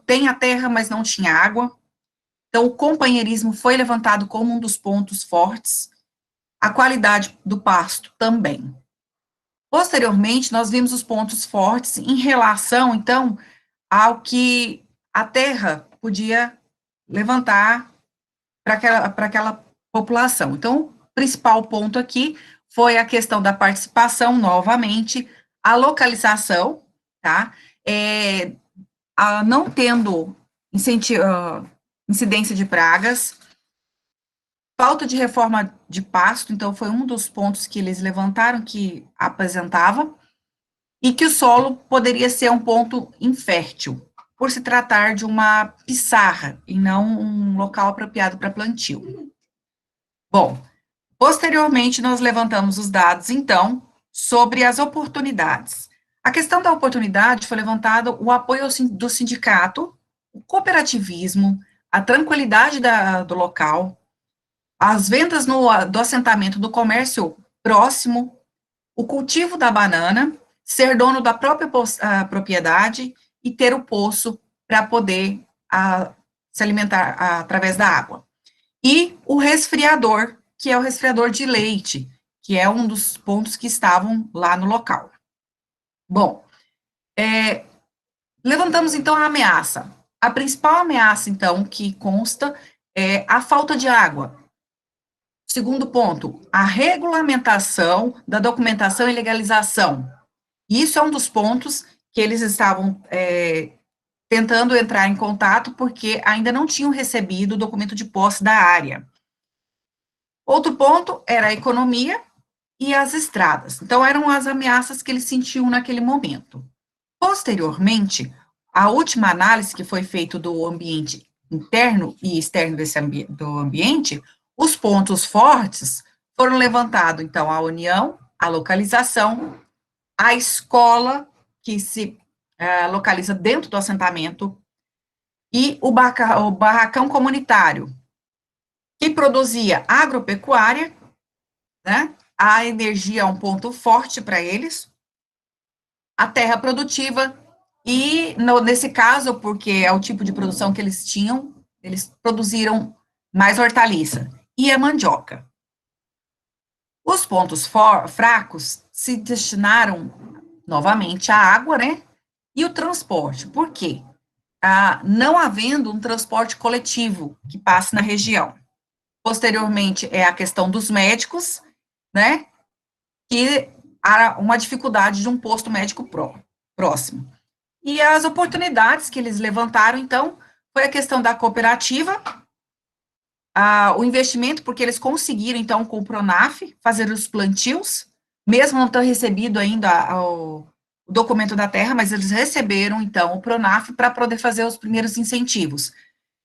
tem a terra, mas não tinha água. Então, o companheirismo foi levantado como um dos pontos fortes. A qualidade do pasto também. Posteriormente, nós vimos os pontos fortes em relação, então, ao que a terra podia levantar para aquela população. Então, o principal ponto aqui foi a questão da participação, novamente, a localização, tá? Não tendo incidência de pragas, falta de reforma de pasto, então foi um dos pontos que eles levantaram que apresentava, e que o solo poderia ser um ponto infértil, por se tratar de uma pissarra, e não um local apropriado para plantio. Bom, posteriormente nós levantamos os dados, então, sobre as oportunidades. A questão da oportunidade foi levantado o apoio do sindicato, o cooperativismo, a tranquilidade do local, as vendas do assentamento do comércio próximo, o cultivo da banana, ser dono da própria propriedade e ter o poço para poder se alimentar através da água. E o resfriador, que é o resfriador de leite, que é um dos pontos que estavam lá no local. Bom, levantamos então a ameaça. A principal ameaça, então, que consta é a falta de água. Segundo ponto, a regulamentação da documentação e legalização. Isso é um dos pontos que eles estavam tentando entrar em contato, porque ainda não tinham recebido o documento de posse da área. Outro ponto era a economia e as estradas. Então, eram as ameaças que eles sentiam naquele momento. Posteriormente, a última análise que foi feita do ambiente interno e externo do ambiente, os pontos fortes foram levantados, então, a união, a localização, a escola, que se localiza dentro do assentamento, e o barracão comunitário, que produzia agropecuária, né? A energia é um ponto forte para eles, a terra produtiva, e nesse caso, porque é o tipo de produção que eles tinham, eles produziram mais hortaliça, e a mandioca. Os pontos fracos se destinaram novamente à água, né? E o transporte. Por quê? não havendo um transporte coletivo que passe na região. Posteriormente, é a questão dos médicos, né, que há uma dificuldade de um posto médico próximo. E as oportunidades que eles levantaram, então, foi a questão da cooperativa, o investimento, porque eles conseguiram, então, com o Pronaf, fazer os plantios, mesmo não tendo recebido ainda o documento da terra, mas eles receberam, então, o Pronaf para poder fazer os primeiros incentivos.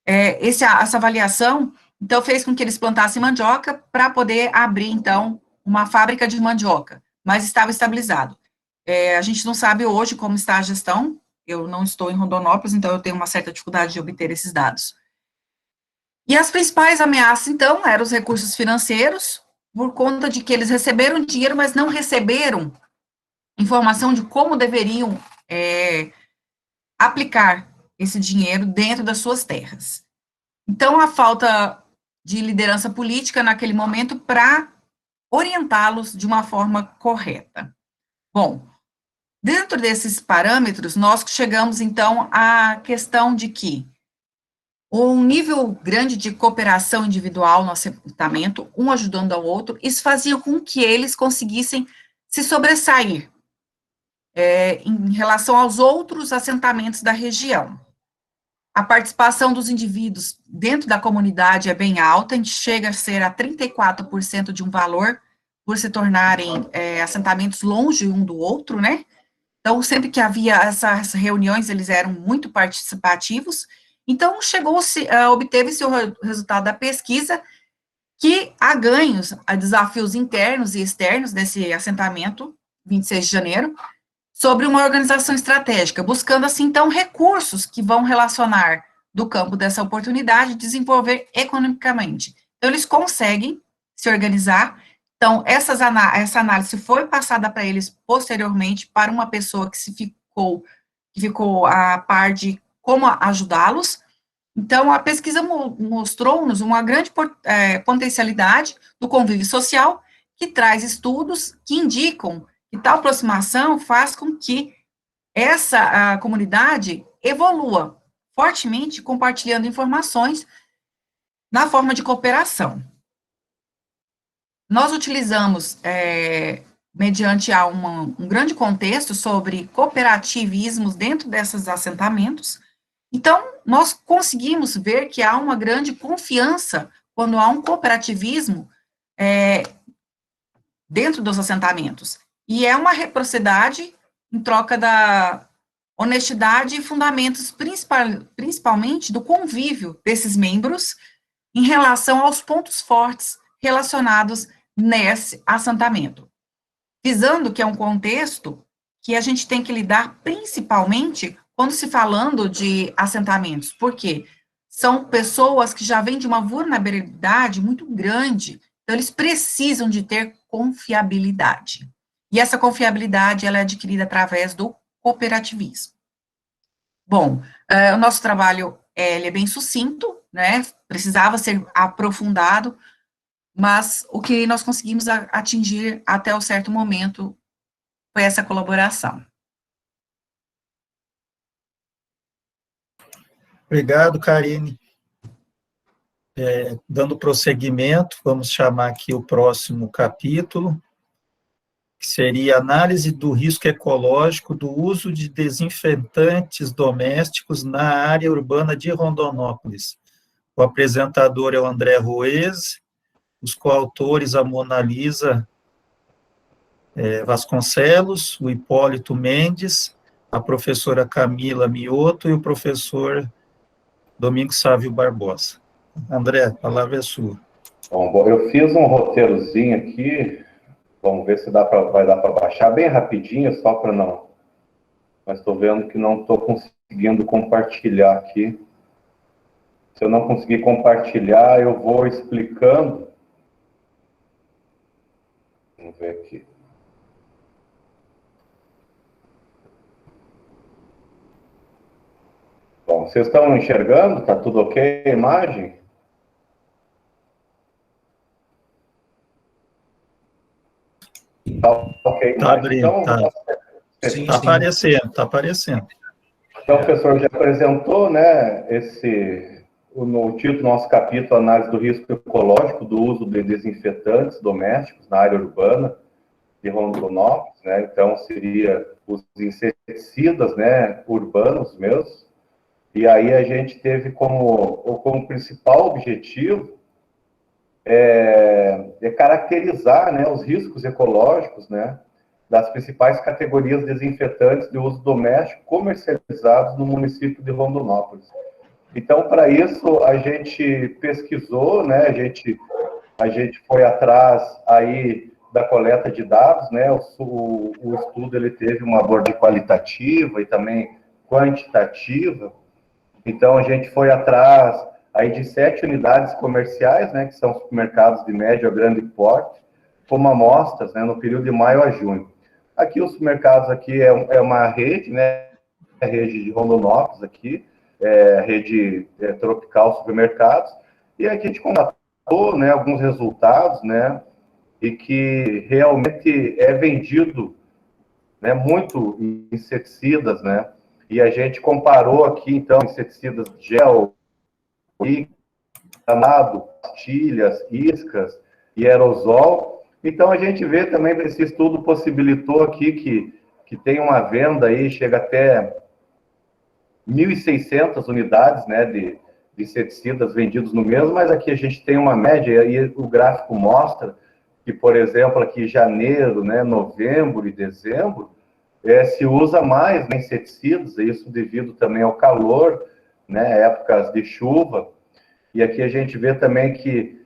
Essa avaliação, então, fez com que eles plantassem mandioca para poder abrir, então, uma fábrica de mandioca, mas estava estabilizado. A gente não sabe hoje como está a gestão, eu não estou em Rondonópolis, então eu tenho uma certa dificuldade de obter esses dados. E as principais ameaças, então, eram os recursos financeiros, por conta de que eles receberam dinheiro, mas não receberam informação de como deveriam aplicar esse dinheiro dentro das suas terras. Então, a falta de liderança política naquele momento para orientá-los de uma forma correta. Bom, dentro desses parâmetros, nós chegamos, então, à questão de que um nível grande de cooperação individual no assentamento, um ajudando ao outro, isso fazia com que eles conseguissem se sobressair em relação aos outros assentamentos da região. A participação dos indivíduos dentro da comunidade é bem alta, a gente chega a ser a 34% de um valor, por se tornarem assentamentos longe um do outro, né? Então, sempre que havia essas reuniões, eles eram muito participativos. Então, obteve-se o resultado da pesquisa, que há ganhos, há desafios internos e externos desse assentamento, 26 de janeiro, sobre uma organização estratégica, buscando, assim, então, recursos que vão relacionar do campo dessa oportunidade, desenvolver economicamente. Então, eles conseguem se organizar. Então, essa análise foi passada para eles posteriormente, para uma pessoa que ficou a par de como ajudá-los. Então, a pesquisa mostrou-nos uma grande potencialidade do convívio social, que traz estudos que indicam que tal aproximação faz com que a comunidade evolua fortemente, compartilhando informações na forma de cooperação. Nós utilizamos, mediante um grande contexto sobre cooperativismos dentro desses assentamentos. Então, nós conseguimos ver que há uma grande confiança quando há um cooperativismo dentro dos assentamentos. E é uma reciprocidade em troca da honestidade e fundamentos, principalmente do convívio desses membros em relação aos pontos fortes relacionados nesse assentamento. Visando que é um contexto que a gente tem que lidar principalmente quando se falando de assentamentos, porque são pessoas que já vêm de uma vulnerabilidade muito grande, então eles precisam de ter confiabilidade. E essa confiabilidade, ela é adquirida através do cooperativismo. Bom, o nosso trabalho, ele é bem sucinto, né, precisava ser aprofundado, mas o que nós conseguimos atingir até o certo momento foi essa colaboração. Obrigado, Karine. Dando prosseguimento, vamos chamar aqui o próximo capítulo, que seria análise do risco ecológico do uso de desinfetantes domésticos na área urbana de Rondonópolis. O apresentador é o André Ruiz, os coautores a Mona Lisa Vasconcelos, o Hipólito Mendes, a professora Camila Mioto e o professor Domingos Sávio Barbosa. André, a palavra é sua. Bom, eu fiz um roteirozinho aqui, vamos ver se vai dar para baixar bem rapidinho, só para não... Mas estou vendo que não estou conseguindo compartilhar aqui. Se eu não conseguir compartilhar, eu vou explicando. Vamos ver aqui. Bom, vocês estão enxergando? Está tudo ok a imagem? Tá ok. Tá abrindo, então, tá. Está aparecendo, está aparecendo. Então, o professor já apresentou, né, no título do nosso capítulo, Análise do Risco Ecológico do Uso de Desinfetantes Domésticos na Área Urbana de Rondonópolis, né, então seria os inseticidas, né, urbanos mesmo, e aí a gente teve como principal objetivo caracterizar, né, os riscos ecológicos, né, das principais categorias desinfetantes de uso doméstico comercializados no município de Rondonópolis. Então, para isso, a gente pesquisou, né, a gente foi atrás aí da coleta de dados, né, o estudo ele teve uma abordagem qualitativa e também quantitativa, então a gente foi atrás aí de 7 unidades comerciais, né, que são supermercados de médio a grande porte, como amostras, né, no período de maio a junho. Aqui os supermercados aqui é uma rede, né, a rede de Rondonópolis aqui, rede Tropical Supermercados, e aqui a gente constatou, né, alguns resultados, né, e que realmente é vendido, né, muito inseticidas, né, e a gente comparou aqui, então, inseticidas gel, granado, pastilhas, iscas e aerosol. Então, a gente vê também, esse estudo possibilitou aqui que tem uma venda aí, chega até 1.600 unidades, né, de inseticidas vendidos no mês, mas aqui a gente tem uma média, e o gráfico mostra que, por exemplo, aqui janeiro, né, novembro e dezembro, se usa mais, né, inseticidas, isso devido também ao calor, né, épocas de chuva, e aqui a gente vê também que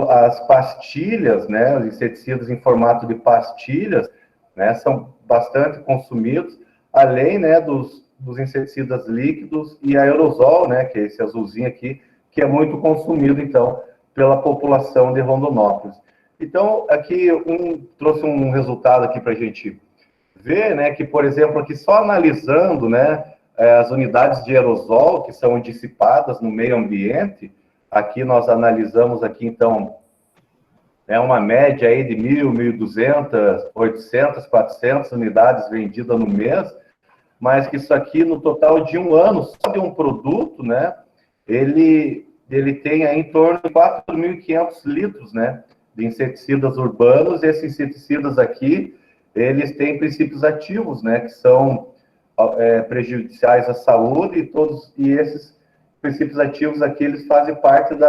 as pastilhas, né, os inseticidas em formato de pastilhas, né, são bastante consumidos, além, né, dos inseticidas líquidos e aerosol, né, que é esse azulzinho aqui, que é muito consumido, então, pela população de Rondonópolis. Então, aqui trouxe um resultado aqui para a gente ver, né, que, por exemplo, aqui só analisando, né, as unidades de aerosol que são dissipadas no meio ambiente, aqui nós analisamos aqui, então, uma média aí de 1.000, 1.200, 800, 400 unidades vendidas no mês, mas que isso aqui, no total de um ano, só de um produto, né, ele tem aí em torno de 4.500 litros, né, de inseticidas urbanos, e esses inseticidas aqui, eles têm princípios ativos, né, que são prejudiciais à saúde, e esses princípios ativos aqui, eles fazem parte de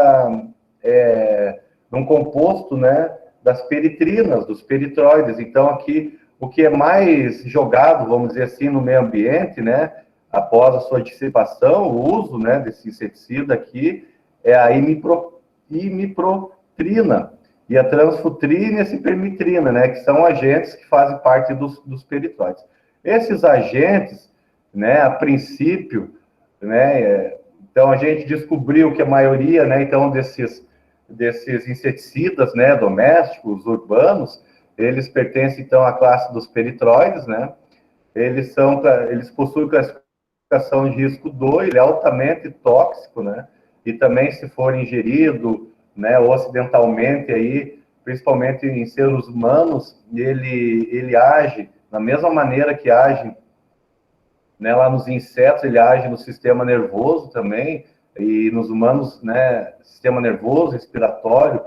um composto, né, das peritrinas, dos peritróides. Então, aqui, o que é mais jogado, vamos dizer assim, no meio ambiente, né, após a sua dissipação, o uso, né, desse inseticida aqui, é a imiprotrina, e a transfutrina e a cipermitrina, né, que são agentes que fazem parte dos peritróides. Esses agentes, né, a princípio, né, então a gente descobriu que a maioria, né, então desses inseticidas, né, domésticos, urbanos, eles pertencem então à classe dos peritróides, né? Eles possuem classificação de risco 2, ele é altamente tóxico, né? E também se for ingerido, né, ou acidentalmente aí, principalmente em seres humanos, ele age da mesma maneira que age, né, lá nos insetos, ele age no sistema nervoso também, e nos humanos, né, sistema nervoso, respiratório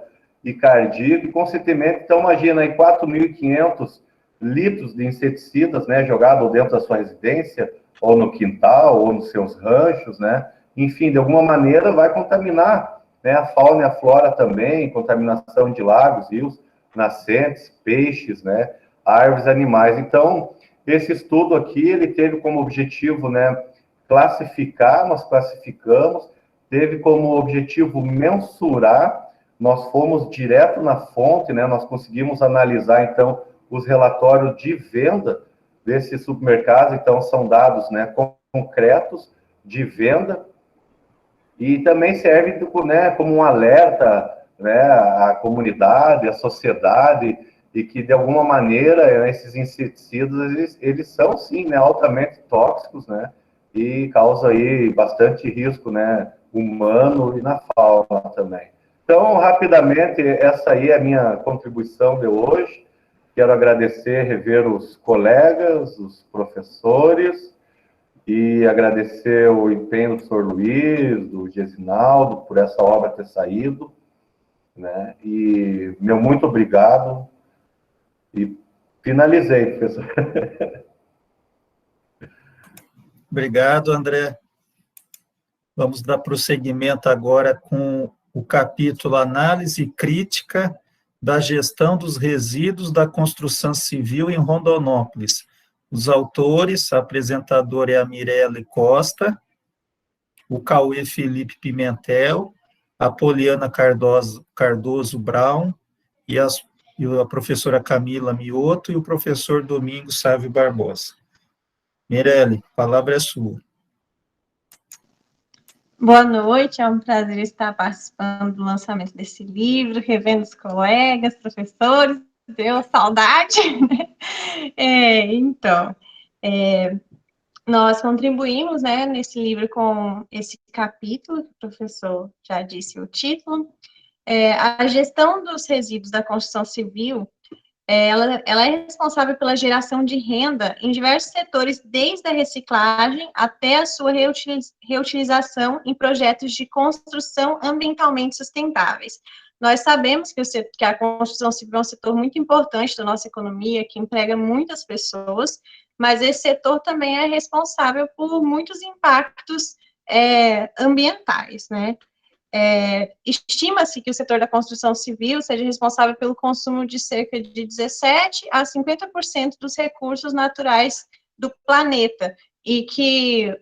e cardíaco, e consequentemente, então, imagina aí 4.500 litros de inseticidas, né, jogado dentro da sua residência, ou no quintal, ou nos seus ranchos, né, enfim, de alguma maneira vai contaminar, né, a fauna e a flora também, contaminação de lagos, rios, nascentes, peixes, né, árvores, animais. Então, esse estudo aqui, ele teve como objetivo, né, classificar, nós classificamos, teve como objetivo mensurar, nós fomos direto na fonte, né, nós conseguimos analisar, então, os relatórios de venda desses supermercados, então, são dados, né, concretos de venda, e também serve, né, como um alerta, né, à comunidade, à sociedade, e que, de alguma maneira, esses inseticidas, eles são, sim, né, altamente tóxicos, né, e causa aí bastante risco, né, humano e na fauna também. Então, rapidamente, essa aí é a minha contribuição de hoje. Quero agradecer, rever os colegas, os professores, e agradecer o empenho do senhor Luiz, do Gesinaldo, por essa obra ter saído, né? E meu muito obrigado. E finalizei, professor. Obrigado, André. Vamos dar prosseguimento agora com o capítulo Análise Crítica da Gestão dos Resíduos da Construção Civil em Rondonópolis. Os autores, a apresentadora é a Mirelle Costa, o Cauê Felipe Pimentel, a Poliana Cardoso Brown e a professora Camila Mioto e o professor Domingos Sávio Barbosa. Mirelle, a palavra é sua. Boa noite, é um prazer estar participando do lançamento desse livro, revendo os colegas, professores, deu saudade, né? Nós contribuímos, né, nesse livro com esse capítulo, que o professor já disse o título. A gestão dos resíduos da construção civil, ela é responsável pela geração de renda em diversos setores, desde a reciclagem até a sua reutilização em projetos de construção ambientalmente sustentáveis. Nós sabemos que a construção civil é um setor muito importante da nossa economia, que emprega muitas pessoas, mas esse setor também é responsável por muitos impactos ambientais, né? Estima-se que o setor da construção civil seja responsável pelo consumo de cerca de 17% a 50% dos recursos naturais do planeta, e que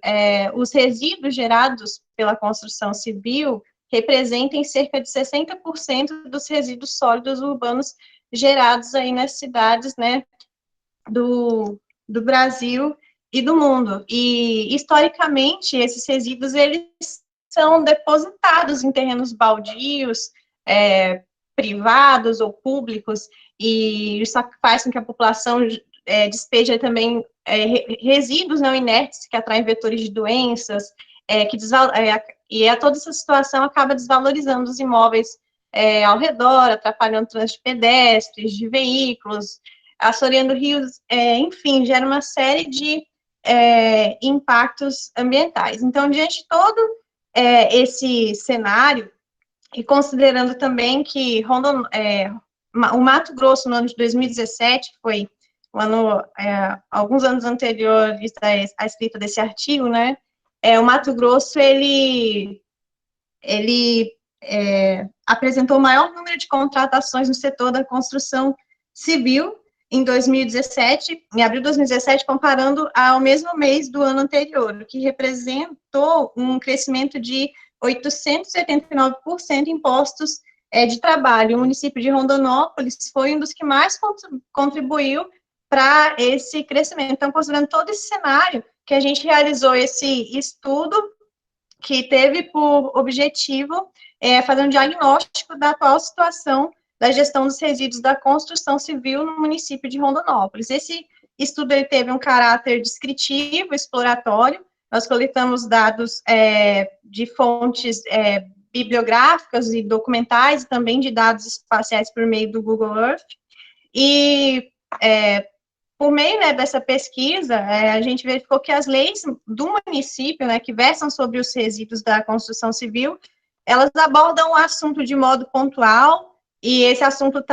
os resíduos gerados pela construção civil representem cerca de 60% dos resíduos sólidos urbanos gerados aí nas cidades, né, do Brasil e do mundo. E, historicamente, esses resíduos, eles são depositados em terrenos baldios, privados ou públicos, e isso faz com que a população despeje também resíduos não inertes que atraem vetores de doenças, e toda essa situação acaba desvalorizando os imóveis ao redor, atrapalhando o trânsito de pedestres, de veículos, assoreando rios, enfim, gera uma série de impactos ambientais. Então, diante de todo esse cenário, e considerando também que o Mato Grosso, no ano de 2017, foi um ano, alguns anos anteriores à escrita desse artigo, né, o Mato Grosso, ele apresentou o maior número de contratações no setor da construção civil em 2017, em abril de 2017, comparando ao mesmo mês do ano anterior, o que representou um crescimento de 879% em postos de trabalho. O município de Rondonópolis foi um dos que mais contribuiu para esse crescimento. Então, considerando todo esse cenário, que a gente realizou esse estudo, que teve por objetivo fazer um diagnóstico da atual situação da gestão dos resíduos da construção civil no município de Rondonópolis. Esse estudo ele teve um caráter descritivo, exploratório. Nós coletamos dados de fontes bibliográficas e documentais, e também de dados espaciais por meio do Google Earth. E, por meio, né, dessa pesquisa, a gente verificou que as leis do município, né, que versam sobre os resíduos da construção civil, elas abordam o assunto de modo pontual, e esse assunto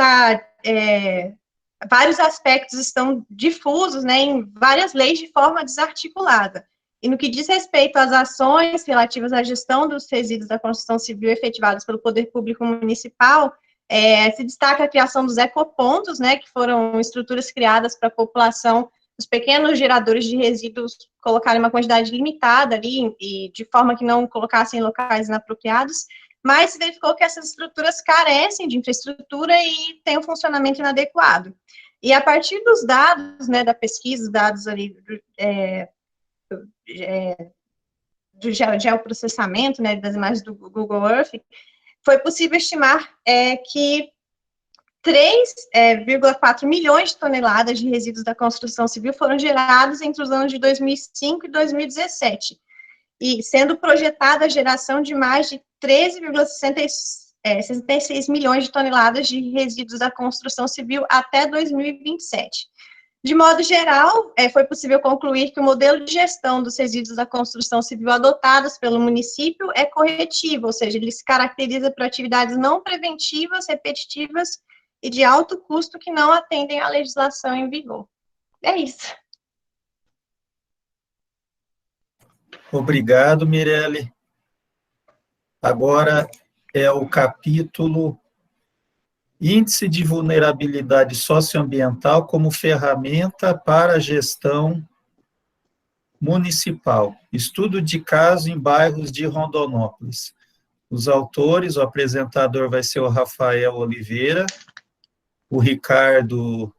vários aspectos estão difusos, né, em várias leis de forma desarticulada. E no que diz respeito às ações relativas à gestão dos resíduos da construção civil efetivadas pelo Poder Público Municipal, se destaca a criação dos ecopontos, né, que foram estruturas criadas para a população, os pequenos geradores de resíduos colocarem uma quantidade limitada ali, e de forma que não colocassem em locais inapropriados, mas se verificou que essas estruturas carecem de infraestrutura e têm um funcionamento inadequado. E a partir dos dados, né, da pesquisa, dados ali do geoprocessamento, né, das imagens do Google Earth, foi possível estimar que 3,4 milhões de toneladas de resíduos da construção civil foram gerados entre os anos de 2005 e 2017, e sendo projetada a geração de mais de 13,66 milhões de toneladas de resíduos da construção civil até 2027. De modo geral, foi possível concluir que o modelo de gestão dos resíduos da construção civil adotados pelo município é corretivo, ou seja, ele se caracteriza por atividades não preventivas, repetitivas e de alto custo que não atendem à legislação em vigor. É isso. Obrigado, Mirelle. Agora é o capítulo Índice de Vulnerabilidade Socioambiental como ferramenta para a gestão municipal. Estudo de caso em bairros de Rondonópolis. Os autores, o apresentador vai ser o Rafael Oliveira, o Ricardo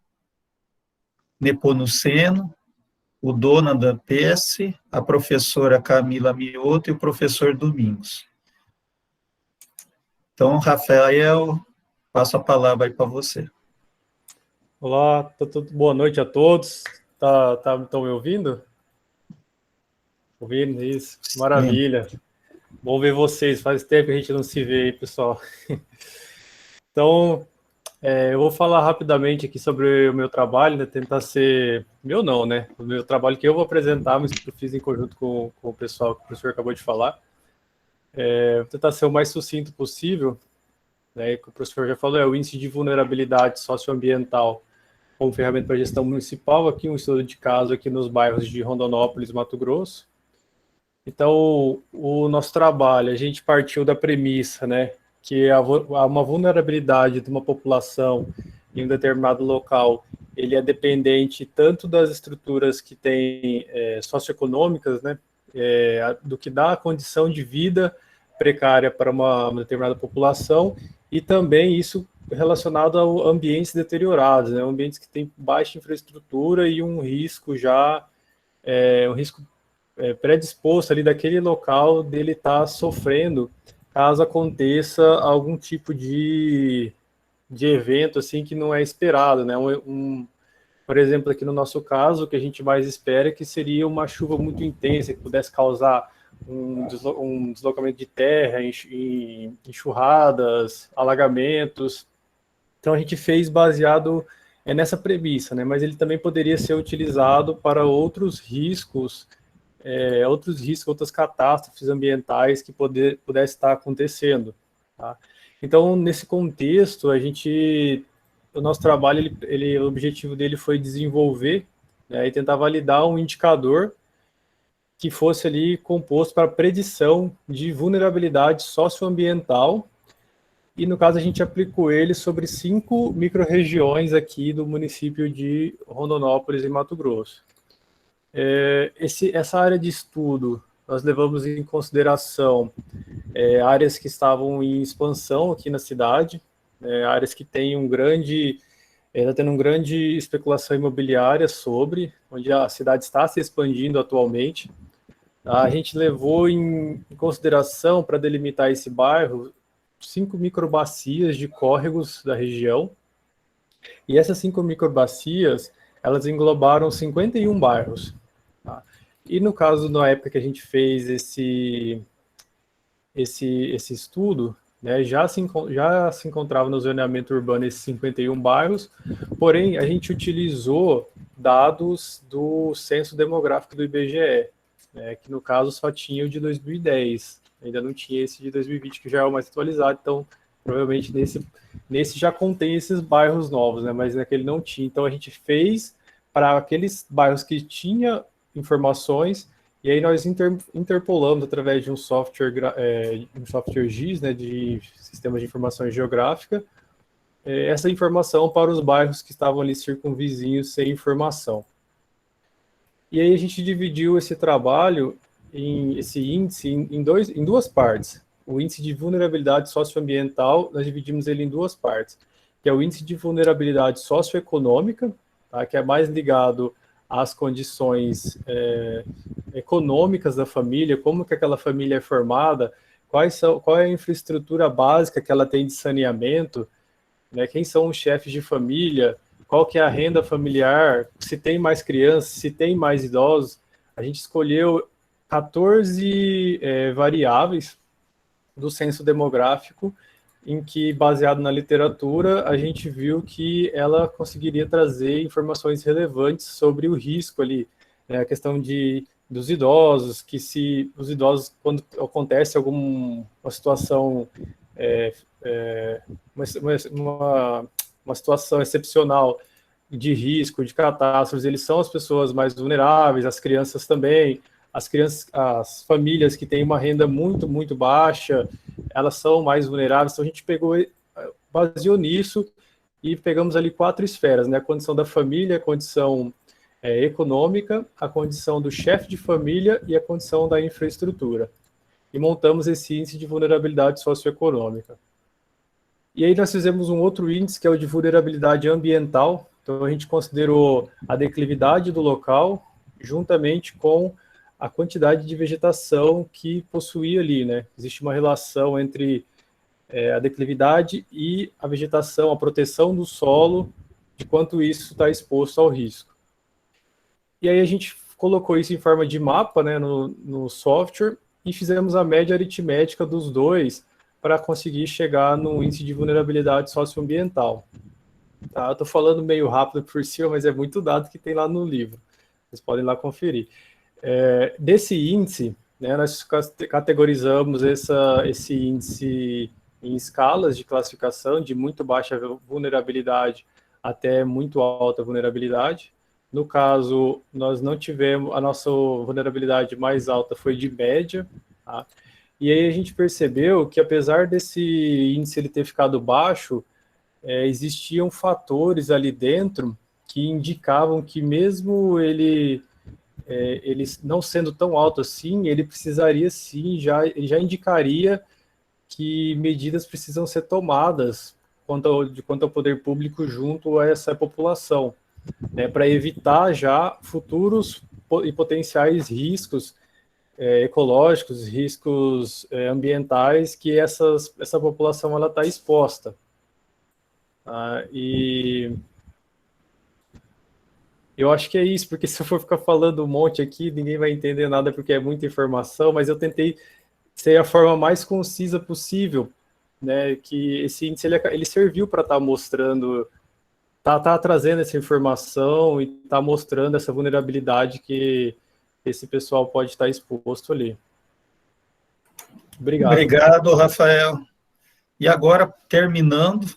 Nepomuceno, o Donadan Pesce, a professora Camila Mioto e o professor Domingos. Então, Rafael, passo a palavra aí para você. Olá, boa noite a todos. Estão me ouvindo? Ouvindo isso? Maravilha. Bom ver vocês. Faz tempo que a gente não se vê aí, pessoal. Então, eu vou falar rapidamente aqui sobre o meu trabalho, né? Tentar ser... Meu não, né? O meu trabalho que eu vou apresentar, mas que eu fiz em conjunto com o pessoal que o professor acabou de falar. Vou tentar ser o mais sucinto possível, né? Que o professor já falou, é o índice de vulnerabilidade socioambiental como ferramenta para gestão municipal, aqui um estudo de caso aqui nos bairros de Rondonópolis, Mato Grosso. Então, o nosso trabalho, a gente partiu da premissa, né, que uma vulnerabilidade de uma população em um determinado local, ele é dependente tanto das estruturas que tem socioeconômicas, né, do que dá a condição de vida precária para uma determinada população, e também isso relacionado a ambientes deteriorados, né, ambientes que têm baixa infraestrutura e um risco já, predisposto ali daquele local dele estar sofrendo caso aconteça algum tipo de evento assim que não é esperado, né? Por exemplo, aqui no nosso caso, o que a gente mais espera é que seria uma chuva muito intensa que pudesse causar um deslocamento de terra, enxurradas, alagamentos. Então a gente fez baseado nessa premissa, né? Mas ele também poderia ser utilizado para outros riscos, outras catástrofes ambientais que pudesse estar acontecendo. Tá? Então, nesse contexto, o nosso trabalho, o objetivo dele foi desenvolver, né, e tentar validar um indicador que fosse ali composto para predição de vulnerabilidade socioambiental, e no caso a gente aplicou ele sobre 5 microrregiões aqui do município de Rondonópolis, em Mato Grosso. Essa área de estudo, nós levamos em consideração áreas que estavam em expansão aqui na cidade, áreas que têm está tendo uma grande especulação imobiliária onde a cidade está se expandindo atualmente. A gente levou em consideração, para delimitar esse bairro, 5 microbacias de córregos da região, e essas 5 microbacias, elas englobaram 51 bairros. Tá? E no caso, na época que a gente fez esse estudo, né, já se encontrava no zoneamento urbano esses 51 bairros, porém a gente utilizou dados do censo demográfico do IBGE, né, que no caso só tinha o de 2010, ainda não tinha esse de 2020, que já é o mais atualizado, então provavelmente nesse já contém esses bairros novos, né, mas naquele não tinha. Então a gente fez para aqueles bairros que tinha informações, e aí nós interpolamos através de um software GIS, né, de Sistema de Informação Geográfica, essa informação para os bairros que estavam ali circunvizinhos sem informação. E aí a gente dividiu esse trabalho, esse índice, em duas partes. O índice de vulnerabilidade socioambiental, nós dividimos ele em duas partes, que é o índice de vulnerabilidade socioeconômica, tá, que é mais ligado às condições econômicas da família, como que aquela família é formada, qual é a infraestrutura básica que ela tem de saneamento, né, quem são os chefes de família, qual que é a renda familiar, se tem mais crianças, se tem mais idosos. A gente escolheu 14 variáveis do censo demográfico em que, baseado na literatura, a gente viu que ela conseguiria trazer informações relevantes sobre o risco ali, né, a questão dos idosos, que se os idosos, quando acontece alguma situação, uma situação excepcional de risco, de catástrofes, eles são as pessoas mais vulneráveis, as crianças também, as famílias que têm uma renda muito, muito baixa, elas são mais vulneráveis. Então a gente baseou nisso e pegamos ali 4 esferas, né? A condição da família, a condição econômica, a condição do chefe de família e a condição da infraestrutura. E montamos esse índice de vulnerabilidade socioeconômica. E aí nós fizemos um outro índice, que é o de vulnerabilidade ambiental. Então a gente considerou a declividade do local, juntamente com a quantidade de vegetação que possuía ali, né? Existe uma relação entre a declividade e a vegetação, a proteção do solo, de quanto isso está exposto ao risco. E aí a gente colocou isso em forma de mapa, né, no software, e fizemos a média aritmética dos dois para conseguir chegar no índice de vulnerabilidade socioambiental. Tá? Eu estou falando meio rápido por cima, mas é muito dado que tem lá no livro. Vocês podem lá conferir. Desse índice, né, nós categorizamos esse índice em escalas de classificação, de muito baixa vulnerabilidade até muito alta vulnerabilidade. No caso, nós não tivemos, a nossa vulnerabilidade mais alta foi de média, tá? E aí a gente percebeu que, apesar desse índice ele ter ficado baixo, existiam fatores ali dentro que indicavam que, mesmo ele não sendo tão alto assim, ele precisaria sim, ele já indicaria que medidas precisam ser tomadas quanto ao poder público junto a essa população, né, para evitar já futuros e potenciais riscos ecológicos, riscos ambientais que essa população está exposta. E eu acho que é isso, porque se eu for ficar falando um monte aqui, ninguém vai entender nada, porque é muita informação, mas eu tentei ser a forma mais concisa possível, né, que esse índice ele serviu para estar mostrando, tá trazendo essa informação e tá mostrando essa vulnerabilidade que esse pessoal pode estar exposto ali. Obrigado. Obrigado, Rafael. E agora, terminando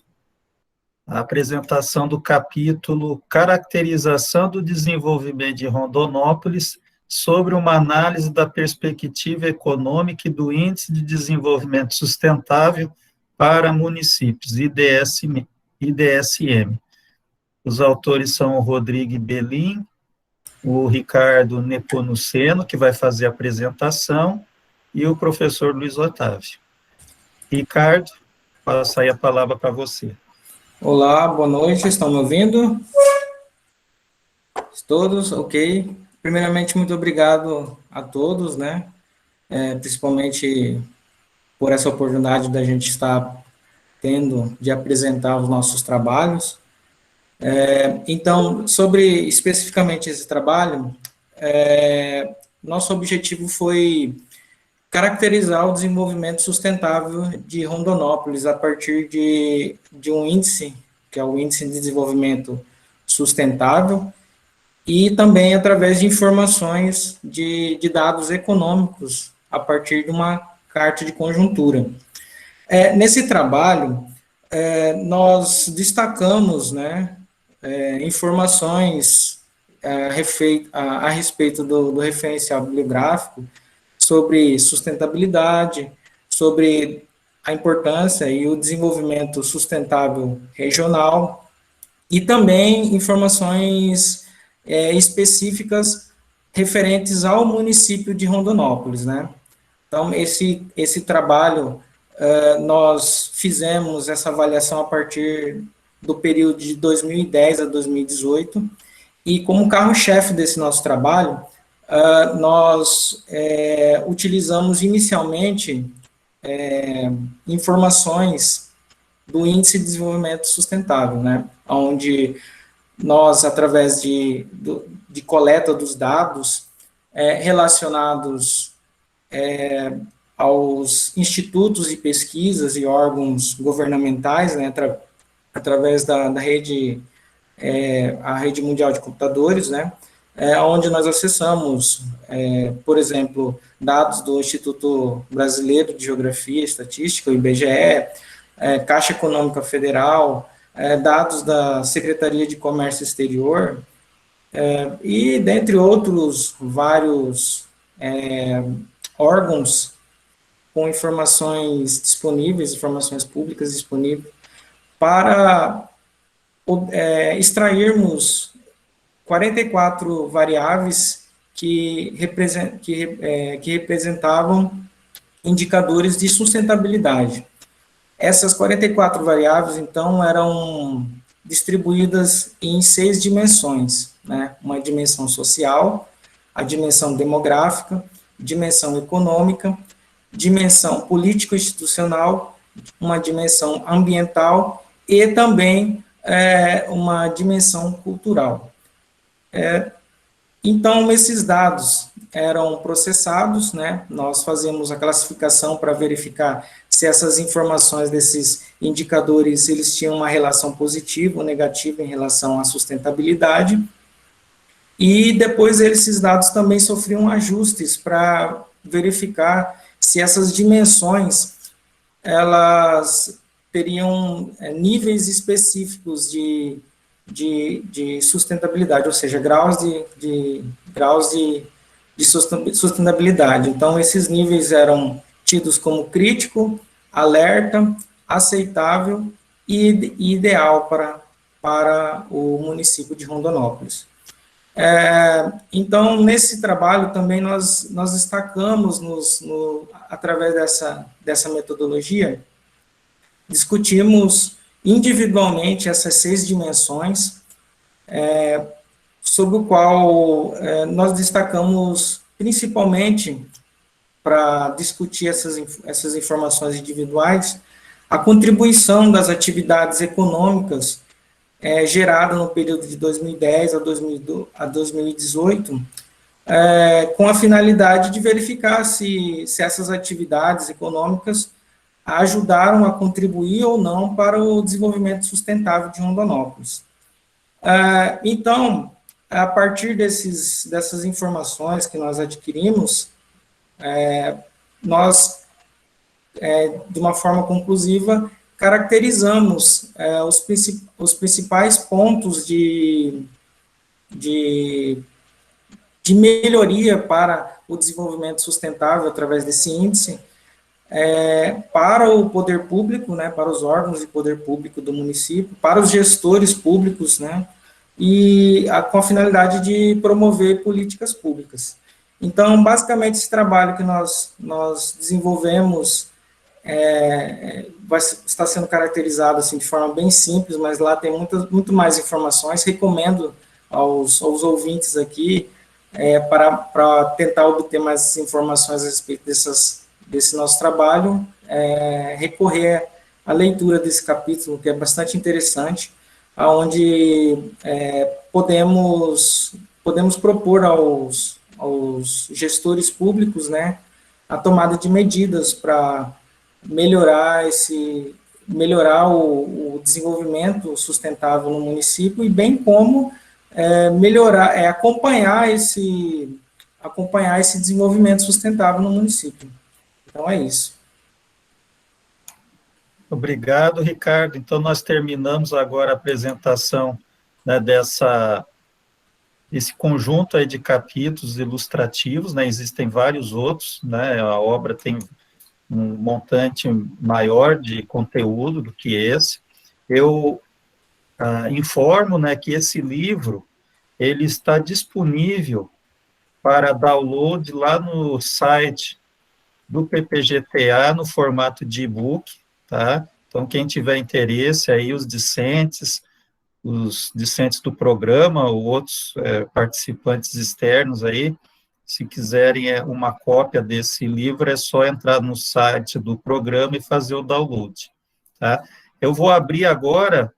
a apresentação do capítulo Caracterização do Desenvolvimento de Rondonópolis, sobre uma análise da perspectiva econômica e do Índice de Desenvolvimento Sustentável para Municípios, IDSM. Os autores são o Rodrigo Belin, o Ricardo Nepomuceno, que vai fazer a apresentação, e o professor Luiz Otávio. Ricardo, passo aí a palavra para você. Olá, boa noite, estão me ouvindo? Todos, ok. Primeiramente, muito obrigado a todos, né? Principalmente por essa oportunidade da gente estar tendo de apresentar os nossos trabalhos. Então, sobre especificamente esse trabalho, nosso objetivo foi caracterizar o desenvolvimento sustentável de Rondonópolis a partir de um índice, que é o Índice de Desenvolvimento Sustentável, e também através de informações de dados econômicos a partir de uma carta de conjuntura. Nesse trabalho, nós destacamos, né, informações a respeito do referencial bibliográfico, sobre sustentabilidade, sobre a importância e o desenvolvimento sustentável regional, e também informações específicas referentes ao município de Rondonópolis, né? Então, esse trabalho, nós fizemos essa avaliação a partir do período de 2010 a 2018, e como carro-chefe desse nosso trabalho, nós utilizamos inicialmente informações do Índice de Desenvolvimento Sustentável, né, onde nós, através de coleta dos dados relacionados aos institutos de pesquisas e órgãos governamentais, né, através da rede, a rede mundial de computadores, né, onde nós acessamos, por exemplo, dados do Instituto Brasileiro de Geografia e Estatística, o IBGE, Caixa Econômica Federal, dados da Secretaria de Comércio Exterior, e dentre outros vários órgãos com informações disponíveis, informações públicas disponíveis, para extrairmos 44 variáveis que representavam indicadores de sustentabilidade. Essas 44 variáveis, então, eram distribuídas em 6 dimensões, né? Uma dimensão social, a dimensão demográfica, dimensão econômica, dimensão político-institucional, uma dimensão ambiental e também uma dimensão cultural. Então, esses dados eram processados, né? Nós fazíamos a classificação para verificar se essas informações desses indicadores, eles tinham uma relação positiva ou negativa em relação à sustentabilidade, e depois esses dados também sofriam ajustes para verificar se essas dimensões, elas teriam níveis específicos de sustentabilidade, ou seja, graus de sustentabilidade. Então, esses níveis eram tidos como crítico, alerta, aceitável e ideal para o município de Rondonópolis. Então, nesse trabalho também nós destacamos, através dessa metodologia, discutimos individualmente essas 6 dimensões, sobre o qual nós destacamos principalmente, para discutir essas informações individuais, a contribuição das atividades econômicas gerada no período de 2010 a 2018, com a finalidade de verificar se essas atividades econômicas ajudaram a contribuir ou não para o desenvolvimento sustentável de Rondonópolis. Então, a partir dessas informações que nós adquirimos, nós, de uma forma conclusiva, caracterizamos os principais pontos de melhoria para o desenvolvimento sustentável através desse índice, para o poder público, né, para os órgãos de poder público do município, para os gestores públicos, né, e com a finalidade de promover políticas públicas. Então, basicamente, esse trabalho que nós desenvolvemos está sendo caracterizado assim, de forma bem simples, mas lá tem muito mais informações. Recomendo aos ouvintes aqui, para tentar obter mais informações a respeito desse nosso trabalho, recorrer à leitura desse capítulo, que é bastante interessante, onde podemos propor aos gestores públicos, né, a tomada de medidas para melhorar o desenvolvimento sustentável no município, e bem como acompanhar esse desenvolvimento sustentável no município. Então, é isso. Obrigado, Ricardo. Então, nós terminamos agora a apresentação, né, desse conjunto aí de capítulos ilustrativos, né, existem vários outros, né, a obra tem um montante maior de conteúdo do que esse. Eu informo, né, que esse livro, ele está disponível para download lá no site do PPGTA, no formato de e-book, tá? Então, quem tiver interesse, aí os discentes do programa, ou outros participantes externos aí, se quiserem uma cópia desse livro, é só entrar no site do programa e fazer o download, tá? Eu vou abrir agora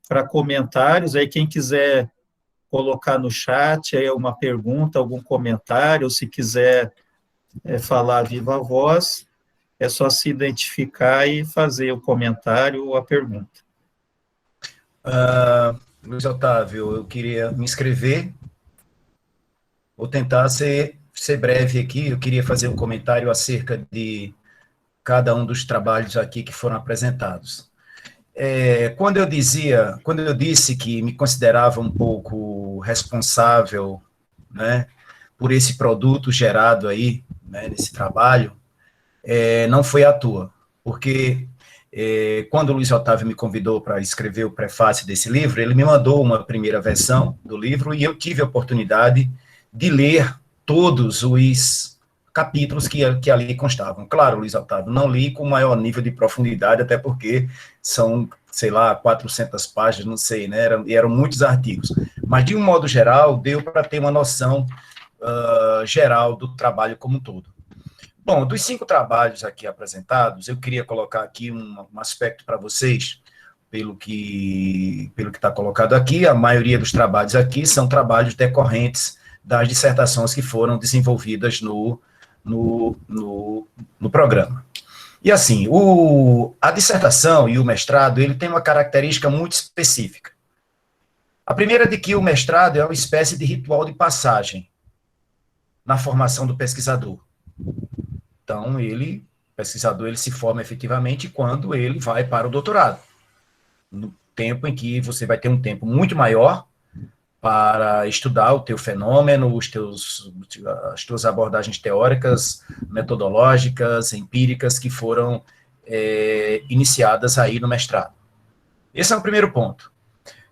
para comentários, aí quem quiser colocar no chat aí uma pergunta, algum comentário, ou se quiser falar viva voz, é só se identificar e fazer o comentário ou a pergunta. Luiz Otávio, eu queria me inscrever, vou tentar ser breve aqui, eu queria fazer um comentário acerca de cada um dos trabalhos aqui que foram apresentados. Quando eu disse que me considerava um pouco responsável, né, por esse produto gerado aí, né, nesse trabalho, não foi à toa, porque quando o Luiz Otávio me convidou para escrever o prefácio desse livro, ele me mandou uma primeira versão do livro e eu tive a oportunidade de ler todos os capítulos que ali constavam. Claro, Luiz Otávio, não li com maior nível de profundidade, até porque são, sei lá, 400 páginas, não sei, né, eram muitos artigos. Mas, de um modo geral, deu para ter uma noção geral do trabalho como um todo. Bom, dos 5 trabalhos aqui apresentados, eu queria colocar aqui um aspecto para vocês, pelo que está colocado aqui, a maioria dos trabalhos aqui são trabalhos decorrentes das dissertações que foram desenvolvidas no programa. E assim, a dissertação e o mestrado, ele tem uma característica muito específica. A primeira é de que o mestrado é uma espécie de ritual de passagem na formação do pesquisador. Então, o pesquisador, ele se forma efetivamente quando ele vai para o doutorado. No tempo em que você vai ter um tempo muito maior para estudar o teu fenômeno, as tuas abordagens teóricas, metodológicas, empíricas, que foram iniciadas aí no mestrado. Esse é o primeiro ponto.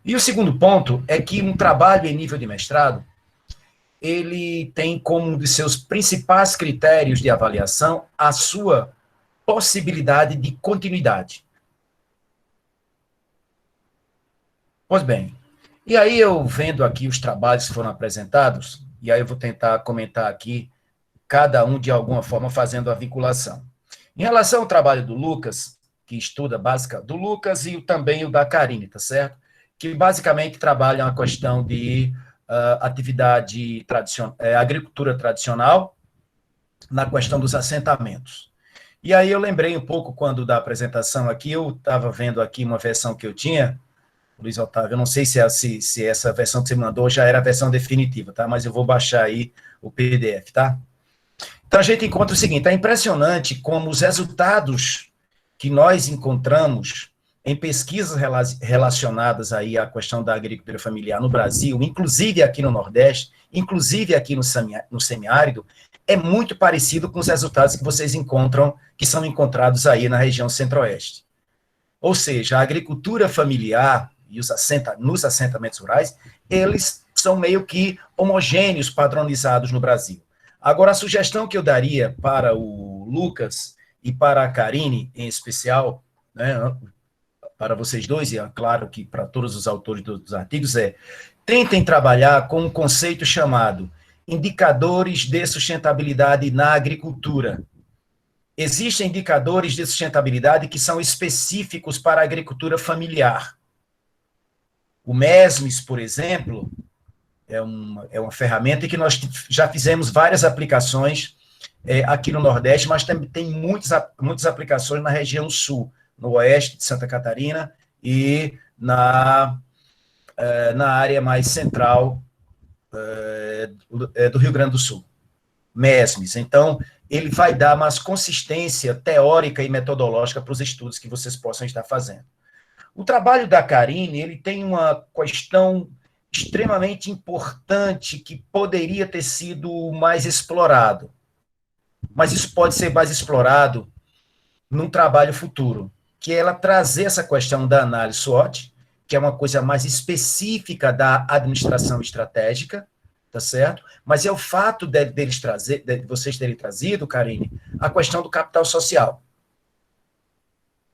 E o segundo ponto é que um trabalho em nível de mestrado, ele tem como um de seus principais critérios de avaliação a sua possibilidade de continuidade. Pois bem, e aí eu vendo aqui os trabalhos que foram apresentados, e aí eu vou tentar comentar aqui, cada um de alguma forma fazendo a vinculação. Em relação ao trabalho do Lucas, que estuda do Lucas e também o da Karine, tá certo? Que basicamente trabalham a questão de atividade tradicional, agricultura tradicional, na questão dos assentamentos. E aí eu lembrei um pouco, quando da apresentação aqui, eu estava vendo aqui uma versão que eu tinha, Luiz Otávio, eu não sei se essa versão que você mandou já era a versão definitiva, tá? Mas eu vou baixar aí o PDF, tá? Então a gente encontra o seguinte, é impressionante como os resultados que nós encontramos em pesquisas relacionadas aí à questão da agricultura familiar no Brasil, inclusive aqui no Nordeste, inclusive aqui no semiárido, é muito parecido com os resultados que vocês encontram, que são encontrados aí na região Centro-Oeste. Ou seja, a agricultura familiar e nos assentamentos rurais, eles são meio que homogêneos, padronizados no Brasil. Agora, a sugestão que eu daria para o Lucas e para a Karine, em especial, né, para vocês dois, e é claro que para todos os autores dos artigos, tentem trabalhar com um conceito chamado indicadores de sustentabilidade na agricultura. Existem indicadores de sustentabilidade que são específicos para a agricultura familiar. O MESMES, por exemplo, é uma ferramenta que nós já fizemos várias aplicações aqui no Nordeste, mas também tem muitas aplicações na região Sul, no oeste de Santa Catarina e na área mais central do Rio Grande do Sul. MESMES. Então, ele vai dar mais consistência teórica e metodológica para os estudos que vocês possam estar fazendo. O trabalho da Karine, ele tem uma questão extremamente importante que poderia ter sido mais explorado. Mas isso pode ser mais explorado num trabalho futuro, que é ela trazer essa questão da análise SWOT, que é uma coisa mais específica da administração estratégica, tá certo? Mas é o fato de vocês terem trazido, Karine, a questão do capital social.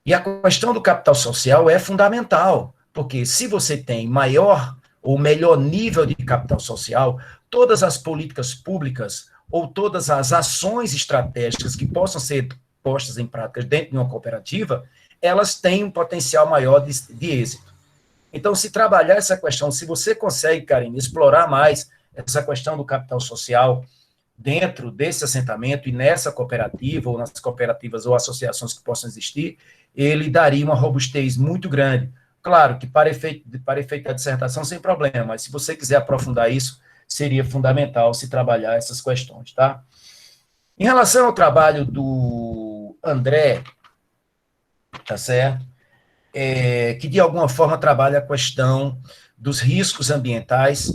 E a questão do capital social é fundamental, porque se você tem maior ou melhor nível de capital social, todas as políticas públicas ou todas as ações estratégicas que possam ser postas em prática dentro de uma cooperativa, elas têm um potencial maior de êxito. Então, se trabalhar essa questão, se você consegue, Karine, explorar mais essa questão do capital social dentro desse assentamento e nessa cooperativa, ou nas cooperativas ou associações que possam existir, ele daria uma robustez muito grande. Claro que para efeito da dissertação, sem problema, mas se você quiser aprofundar isso, seria fundamental se trabalhar essas questões, tá? Em relação ao trabalho do André, tá certo? Que de alguma forma trabalha a questão dos riscos ambientais.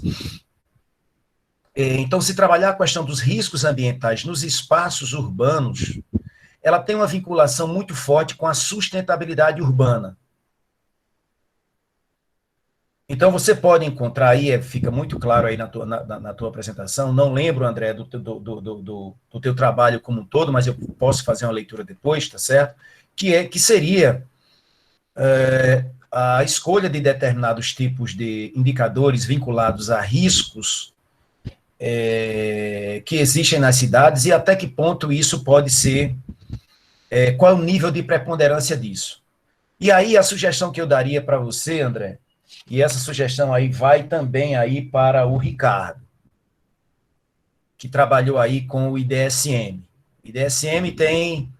Então, se trabalhar a questão dos riscos ambientais nos espaços urbanos, ela tem uma vinculação muito forte com a sustentabilidade urbana. Então, você pode encontrar aí, fica muito claro aí na tua apresentação, não lembro, André, do teu trabalho como um todo, mas eu posso fazer uma leitura depois, tá certo? Que seria a escolha de determinados tipos de indicadores vinculados a riscos que existem nas cidades e até que ponto isso pode ser, qual é o nível de preponderância disso. E aí, a sugestão que eu daria para você, André, e essa sugestão aí vai também aí para o Ricardo, que trabalhou aí com o IDSM. O IDSM tem,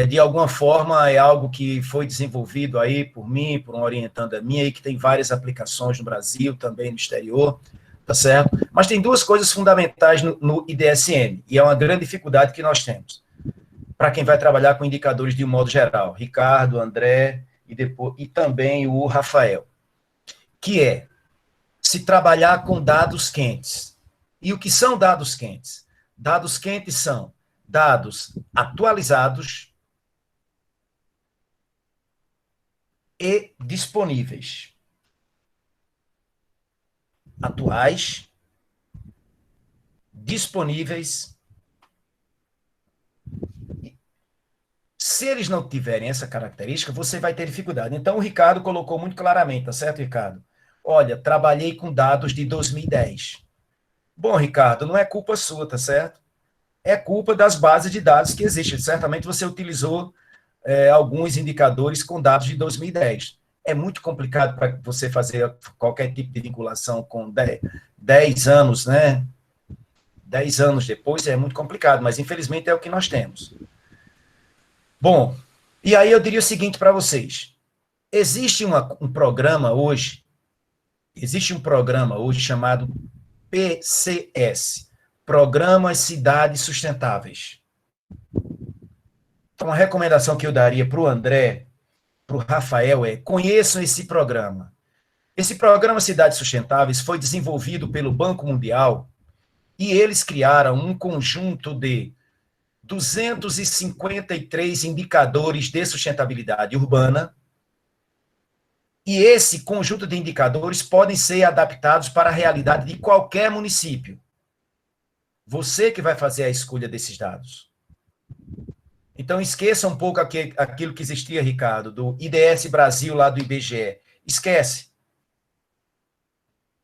de alguma forma, é algo que foi desenvolvido aí por mim, por uma orientanda minha, e que tem várias aplicações no Brasil, também no exterior, tá certo? Mas tem duas coisas fundamentais no IDSM, e é uma grande dificuldade que nós temos, para quem vai trabalhar com indicadores de um modo geral, Ricardo, André, e também o Rafael, que é se trabalhar com dados quentes. E o que são dados quentes? Dados quentes são dados atualizados e disponíveis. Atuais, disponíveis. Se eles não tiverem essa característica, você vai ter dificuldade. Então, o Ricardo colocou muito claramente, tá certo, Ricardo? Olha, trabalhei com dados de 2010. Bom, Ricardo, não é culpa sua, tá certo? É culpa das bases de dados que existem. Certamente você utilizou alguns indicadores com dados de 2010. É muito complicado para você fazer qualquer tipo de vinculação com 10 anos, né? 10 anos depois é muito complicado, mas infelizmente é o que nós temos. Bom, e aí eu diria o seguinte para vocês. Existe um programa hoje chamado PCS, Programas Cidades Sustentáveis. Então, uma recomendação que eu daria para o André, para o Rafael, conheçam esse programa. Esse programa Cidades Sustentáveis foi desenvolvido pelo Banco Mundial e eles criaram um conjunto de 253 indicadores de sustentabilidade urbana, e esse conjunto de indicadores podem ser adaptados para a realidade de qualquer município. Você que vai fazer a escolha desses dados. Então, esqueça um pouco aquilo que existia, Ricardo, do IDS Brasil, lá do IBGE. Esquece.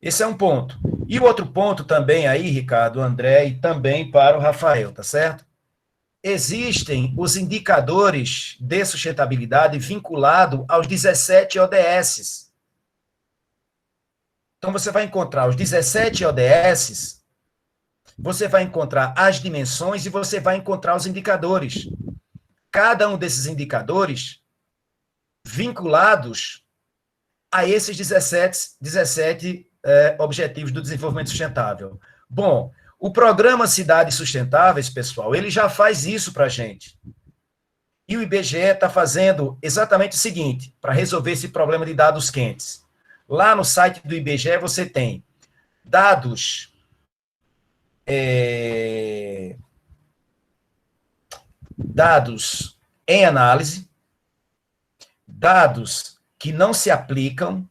Esse é um ponto. E o outro ponto também aí, Ricardo, André, e também para o Rafael, tá certo? Existem os indicadores de sustentabilidade vinculados aos 17 ODS. Então, você vai encontrar os 17 ODS, você vai encontrar as dimensões e você vai encontrar os indicadores. Cada um desses indicadores vinculados a esses 17 Objetivos do Desenvolvimento Sustentável. Bom, o programa Cidades Sustentáveis, pessoal, ele já faz isso para a gente. E o IBGE está fazendo exatamente o seguinte, para resolver esse problema de dados quentes. Lá no site do IBGE você tem dados em análise, dados que não se aplicam,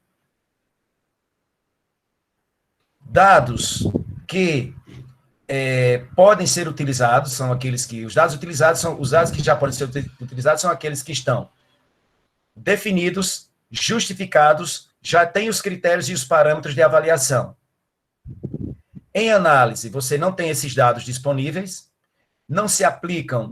dados que podem ser utilizados, são aqueles que, os dados utilizados são, os dados que já podem ser utilizados são aqueles que estão definidos, justificados, já tem os critérios e os parâmetros de avaliação. Em análise, você não tem esses dados disponíveis, não se aplicam,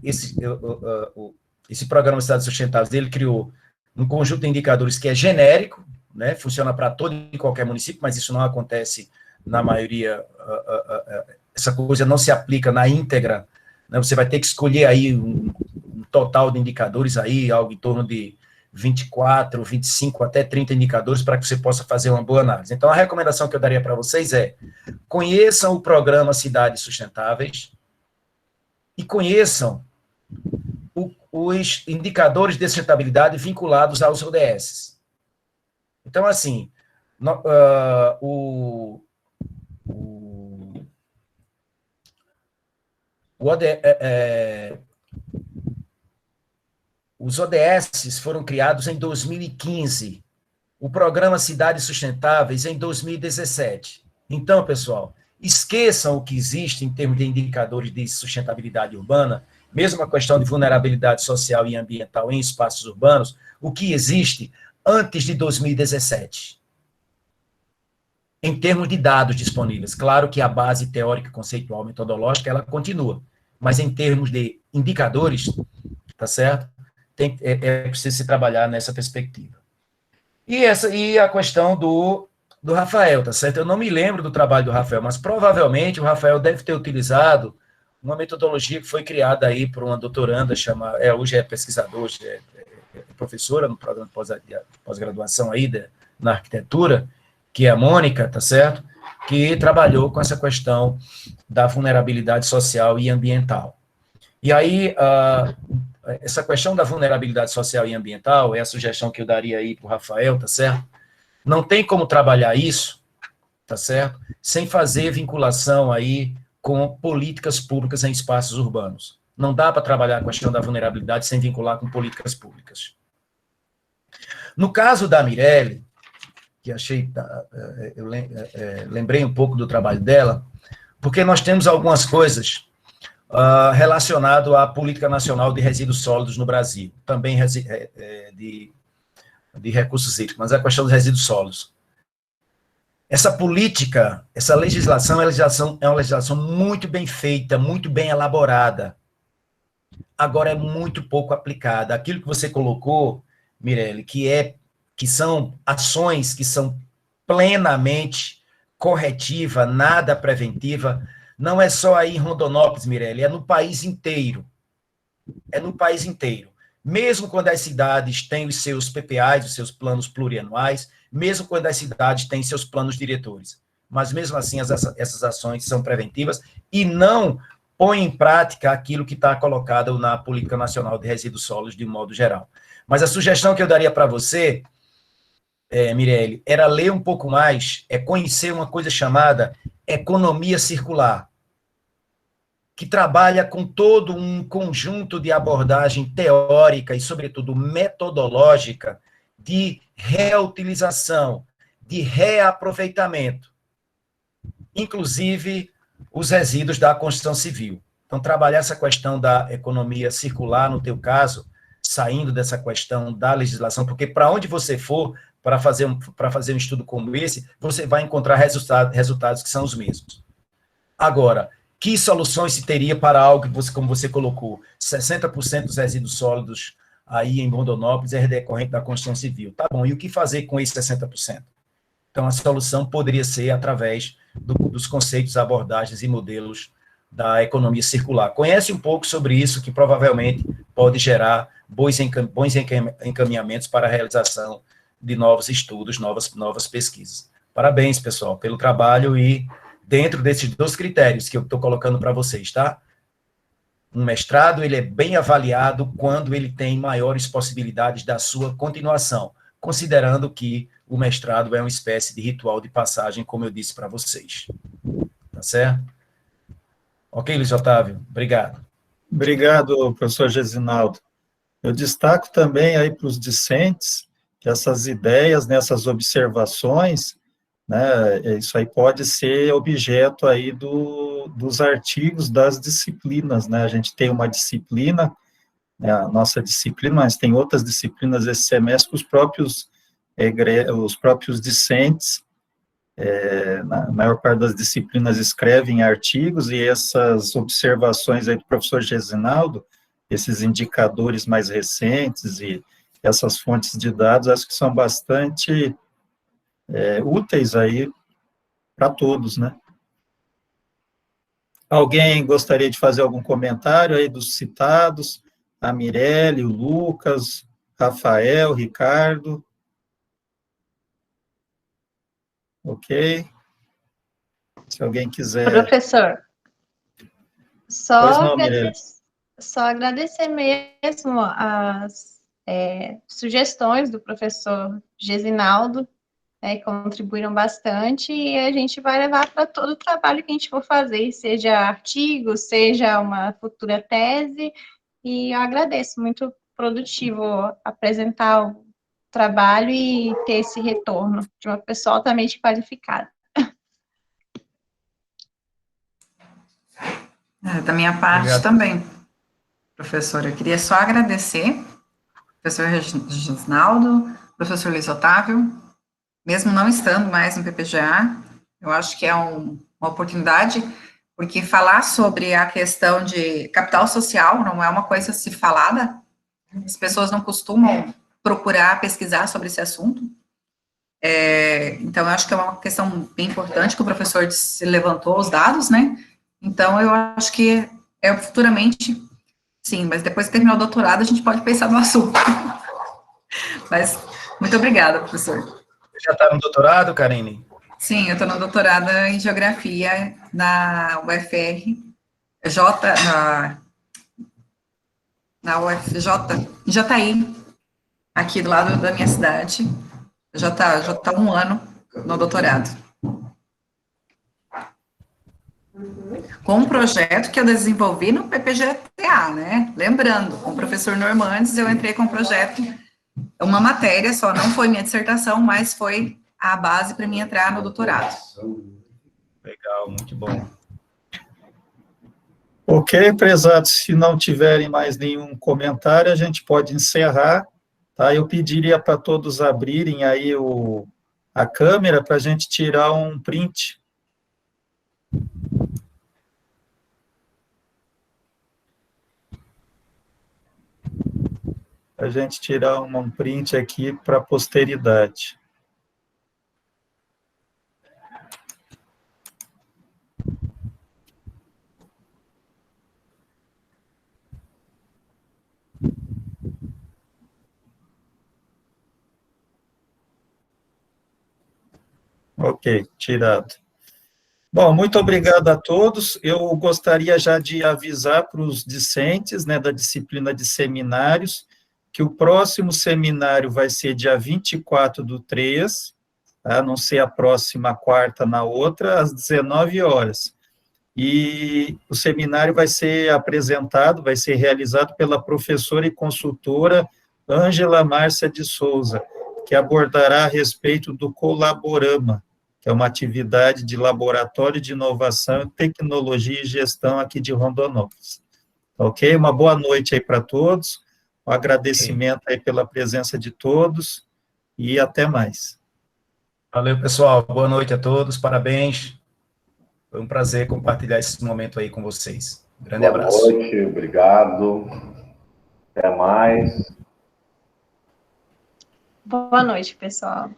esse programa de Cidades Sustentáveis, ele criou um conjunto de indicadores que é genérico, né, funciona para todo e qualquer município, mas isso não acontece na maioria essa coisa não se aplica na íntegra, né? Você vai ter que escolher aí um total de indicadores aí, algo em torno de 24, 25, até 30 indicadores para que você possa fazer uma boa análise. Então, a recomendação que eu daria para vocês é: conheçam o programa Cidades Sustentáveis e conheçam os indicadores de sustentabilidade vinculados aos ODS. Então, assim, os ODS foram criados em 2015, o programa Cidades Sustentáveis em 2017. Então, pessoal, esqueçam o que existe em termos de indicadores de sustentabilidade urbana, mesmo a questão de vulnerabilidade social e ambiental em espaços urbanos, o que existe antes de 2017. Em termos de dados disponíveis, claro que a base teórica, conceitual, metodológica, ela continua, mas em termos de indicadores, tá certo? É preciso se trabalhar nessa perspectiva. E a questão do Rafael, tá certo? Eu não me lembro do trabalho do Rafael, mas provavelmente o Rafael deve ter utilizado uma metodologia que foi criada aí por uma doutoranda, hoje é pesquisador, hoje é professora no programa de pós-graduação aí na arquitetura, que é a Mônica, tá certo? Que trabalhou com essa questão da vulnerabilidade social e ambiental. E aí, essa questão da vulnerabilidade social e ambiental é a sugestão que eu daria aí para o Rafael, tá certo? Não tem como trabalhar isso, tá certo? Sem fazer vinculação aí com políticas públicas em espaços urbanos. Não dá para trabalhar a questão da vulnerabilidade sem vincular com políticas públicas. No caso da Mirelle, que eu lembrei um pouco do trabalho dela, porque nós temos algumas coisas relacionado à Política Nacional de Resíduos Sólidos no Brasil, também de recursos hídricos, mas a questão dos resíduos sólidos. Essa política, essa legislação é uma legislação muito bem feita, muito bem elaborada. Agora é muito pouco aplicada. Aquilo que você colocou, Mirelle, que são ações que são plenamente corretiva, nada preventiva, não é só aí em Rondonópolis, Mirelle, é no país inteiro. É no país inteiro. Mesmo quando as cidades têm os seus PPAs, os seus planos plurianuais, mesmo quando as cidades têm seus planos diretores. Mas, mesmo assim, essas ações são preventivas e não põem em prática aquilo que está colocado na Política Nacional de Resíduos Sólidos, de modo geral. Mas a sugestão que eu daria para você, Mirelle, era ler um pouco mais, conhecer uma coisa chamada economia circular, que trabalha com todo um conjunto de abordagem teórica e, sobretudo, metodológica de reutilização, de reaproveitamento, inclusive os resíduos da construção civil. Então, trabalhar essa questão da economia circular, no teu caso, saindo dessa questão da legislação, porque para onde você for para fazer um estudo como esse, você vai encontrar resultados que são os mesmos. Agora, que soluções se teria para algo que você, como você colocou, 60% dos resíduos sólidos aí em Rondonópolis é decorrente da construção civil? Tá bom, e o que fazer com esses 60%? Então, a solução poderia ser através dos conceitos, abordagens e modelos da economia circular. Conhece um pouco sobre isso, que provavelmente pode gerar bons encaminhamentos para a realização de novos estudos, novas pesquisas. Parabéns, pessoal, pelo trabalho e dentro desses 2 critérios que eu estou colocando para vocês, tá? Um mestrado, ele é bem avaliado quando ele tem maiores possibilidades da sua continuação, considerando que o mestrado é uma espécie de ritual de passagem, como eu disse para vocês. Tá certo? Ok, Luiz Otávio? Obrigado. Obrigado, professor Gesinaldo. Eu destaco também aí para os discentes que essas ideias, nessas observações, né, isso aí pode ser objeto aí dos artigos das disciplinas, né? A gente tem uma disciplina, né, a nossa disciplina, mas tem outras disciplinas esse semestre que os próprios discentes, na maior parte das disciplinas, escrevem artigos, e essas observações aí do professor Gesinaldo, esses indicadores mais recentes e essas fontes de dados, acho que são bastante úteis aí para todos, né? Alguém gostaria de fazer algum comentário aí dos citados? A Mirelle, o Lucas, Rafael, Ricardo. Ok. Se alguém quiser. Professor, Pois só não, Mirelle. agradecer mesmo as sugestões do professor Gesinaldo, contribuíram bastante, e a gente vai levar para todo o trabalho que a gente for fazer, seja artigo, seja uma futura tese, e eu agradeço, muito produtivo apresentar o trabalho e ter esse retorno de uma pessoa altamente qualificada. Da minha parte Obrigado. também, professora, eu queria só agradecer, professor Reginaldo, professor Luiz Otávio, mesmo não estando mais no PPGA, eu acho que é uma oportunidade, porque falar sobre a questão de capital social não é uma coisa a se falada, as pessoas não costumam procurar pesquisar sobre esse assunto, então eu acho que é uma questão bem importante que o professor se levantou os dados, né, então eu acho que futuramente, sim, mas depois que terminar o doutorado a gente pode pensar no assunto, mas muito obrigada, professor. Você já está no doutorado, Karine? Sim, eu estou no doutorado em Geografia na UFR, na UFJ, em Jataí, aqui do lado da minha cidade. Já tá 1 ano no doutorado. Com um projeto que eu desenvolvi no PPGTA, né? Lembrando, com o professor Normandes, eu entrei com um projeto, uma matéria só, não foi minha dissertação, mas foi a base para mim entrar no doutorado. Legal, muito bom. Ok, prezados, se não tiverem mais nenhum comentário, a gente pode encerrar, tá? Eu pediria para todos abrirem aí a câmera para a gente tirar um print. A gente tirar um print aqui para a posteridade. Ok, tirado. Bom, muito obrigado a todos. Eu gostaria já de avisar para os discentes, né, da disciplina de seminários, que o próximo seminário vai ser dia 24/3, tá? Não sei a próxima quarta na outra, às 19 horas. E o seminário vai ser apresentado, vai ser realizado pela professora e consultora Ângela Márcia de Souza, que abordará a respeito do Colaborama, que é uma atividade de laboratório de inovação, tecnologia e gestão aqui de Rondonópolis. Ok? Uma boa noite aí para todos, um agradecimento aí pela presença de todos, e até mais. Valeu, pessoal. Boa noite a todos, parabéns. Foi um prazer compartilhar esse momento aí com vocês. Grande abraço. Boa noite, obrigado. Até mais. Boa noite, pessoal.